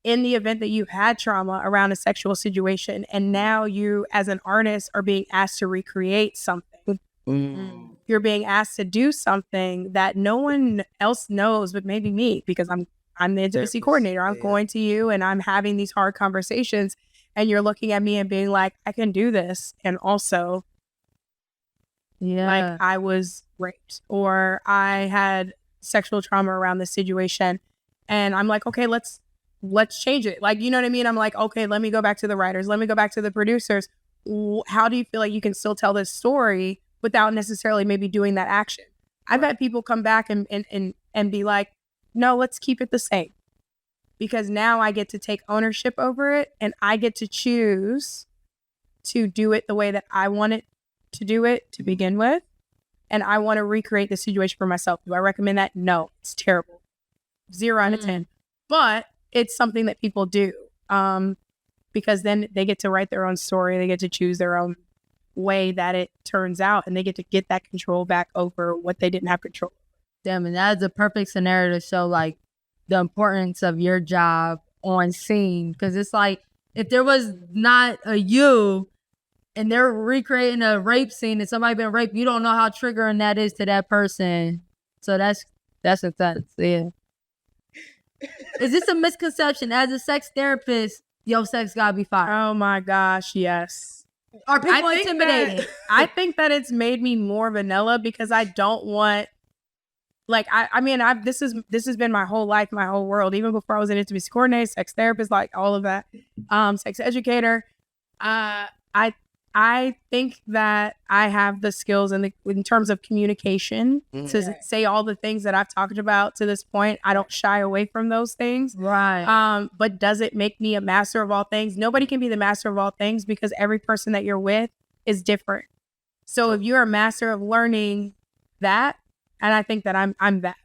in the event that you've had trauma around a sexual situation and now you as an artist are being asked to recreate something, you're being asked to do something that no one else knows but maybe me, because I'm the intimacy coordinator. I'm going to you and I'm having these hard conversations, and you're looking at me and being like, I can do this, and also like I was raped or I had sexual trauma around this situation, and I'm like, okay, let's change it. Like, you know what I mean? I'm like, okay, let me go back to the writers. Let me go back to the producers. How do you feel like you can still tell this story without necessarily maybe doing that action? I've had people come back and be like, no, let's keep it the same. Because now I get to take ownership over it, and I get to choose to do it the way that I want it to do it to begin with. And I want to recreate the situation for myself. Do I recommend that? No, it's terrible. 0 out of 10. But it's something that people do, because then they get to write their own story. They get to choose their own way that it turns out, and they get to get that control back over what they didn't have control. Damn, and that's a perfect scenario to show like the importance of your job on scene. Because it's like, if there was not a you and they're recreating a rape scene and somebody been raped, you don't know how triggering that is to that person. So that's intense. Yeah. Is this a misconception? As a sex therapist, your sex gotta be fire? Oh my gosh, yes. Are people intimidated? I think that it's made me more vanilla, because I don't want, like, this has been my whole life, my whole world. Even before I was an intimacy coordinator, sex therapist, like all of that, sex educator. I think that I have the skills in terms of communication to say all the things that I've talked about to this point. I don't shy away from those things. Right. But does it make me a master of all things? Nobody can be the master of all things, because every person that you're with is different. So if you're a master of learning that, and I think that I'm that.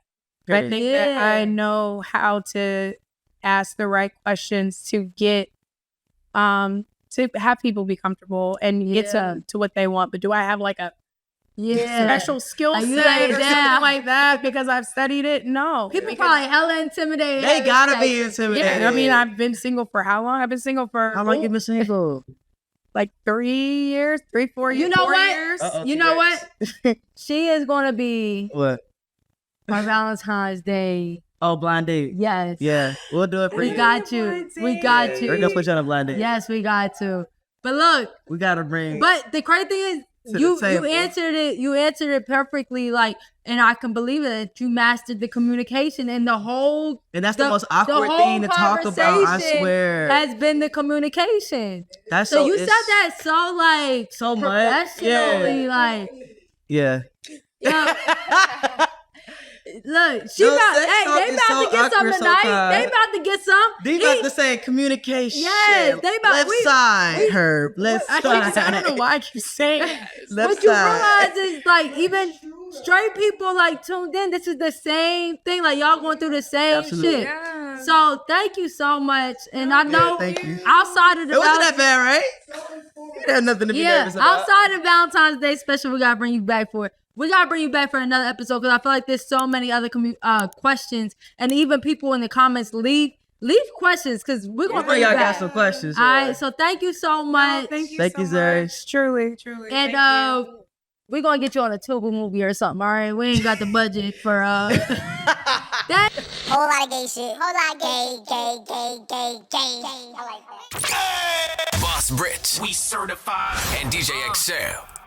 I think that I know how to ask the right questions to get to have people be comfortable and get to what they want. But do I have like a special skill set or something like that because I've studied it? No. People probably hella intimidated. They gotta be intimidated. Yeah, I mean, I've been single for how long? I've been single for how long you been single? Like 4 years. You know what? Years. You know what? She is gonna be what? My Valentine's Day. Oh, blind date. Yes. Yeah, we'll do it for you. We got you. We got you. We're gonna put you on a blind date. Yes, we got to. But look, we gotta bring. But the crazy thing is, you answered it. You answered it perfectly. Like, and I can believe it that you mastered the communication and the whole. And that's the most awkward thing to talk about. I swear, has been the communication. That's so you said that so like so much. Professionally, like yeah. Look, they about to get some tonight. They about to get some. They about to say communication. Yes, they about left side, Herb. Left side. I don't know why you saying left what side. You realize is like even straight people like tuned in. This is the same thing. Like y'all going through the same shit. Yeah. So thank you so much. And I know outside of the it wasn't that bad, right? You didn't have nothing to be nervous about. Outside of Valentine's Day special, we gotta bring you back for it. We gotta bring you back for another episode because I feel like there's so many other questions, and even people in the comments leave leave questions because we're gonna bring y'all back. got some questions. All right, so thank you so much. Thank you Thank you, so Zuri. much. Truly. And Thank you. we're gonna get you on a Tubu movie or something. All right, we ain't got the budget for that. Whole lot of gay shit. Whole lot of gay. I like that. Boss Britt, we certified, and DJ eXeL.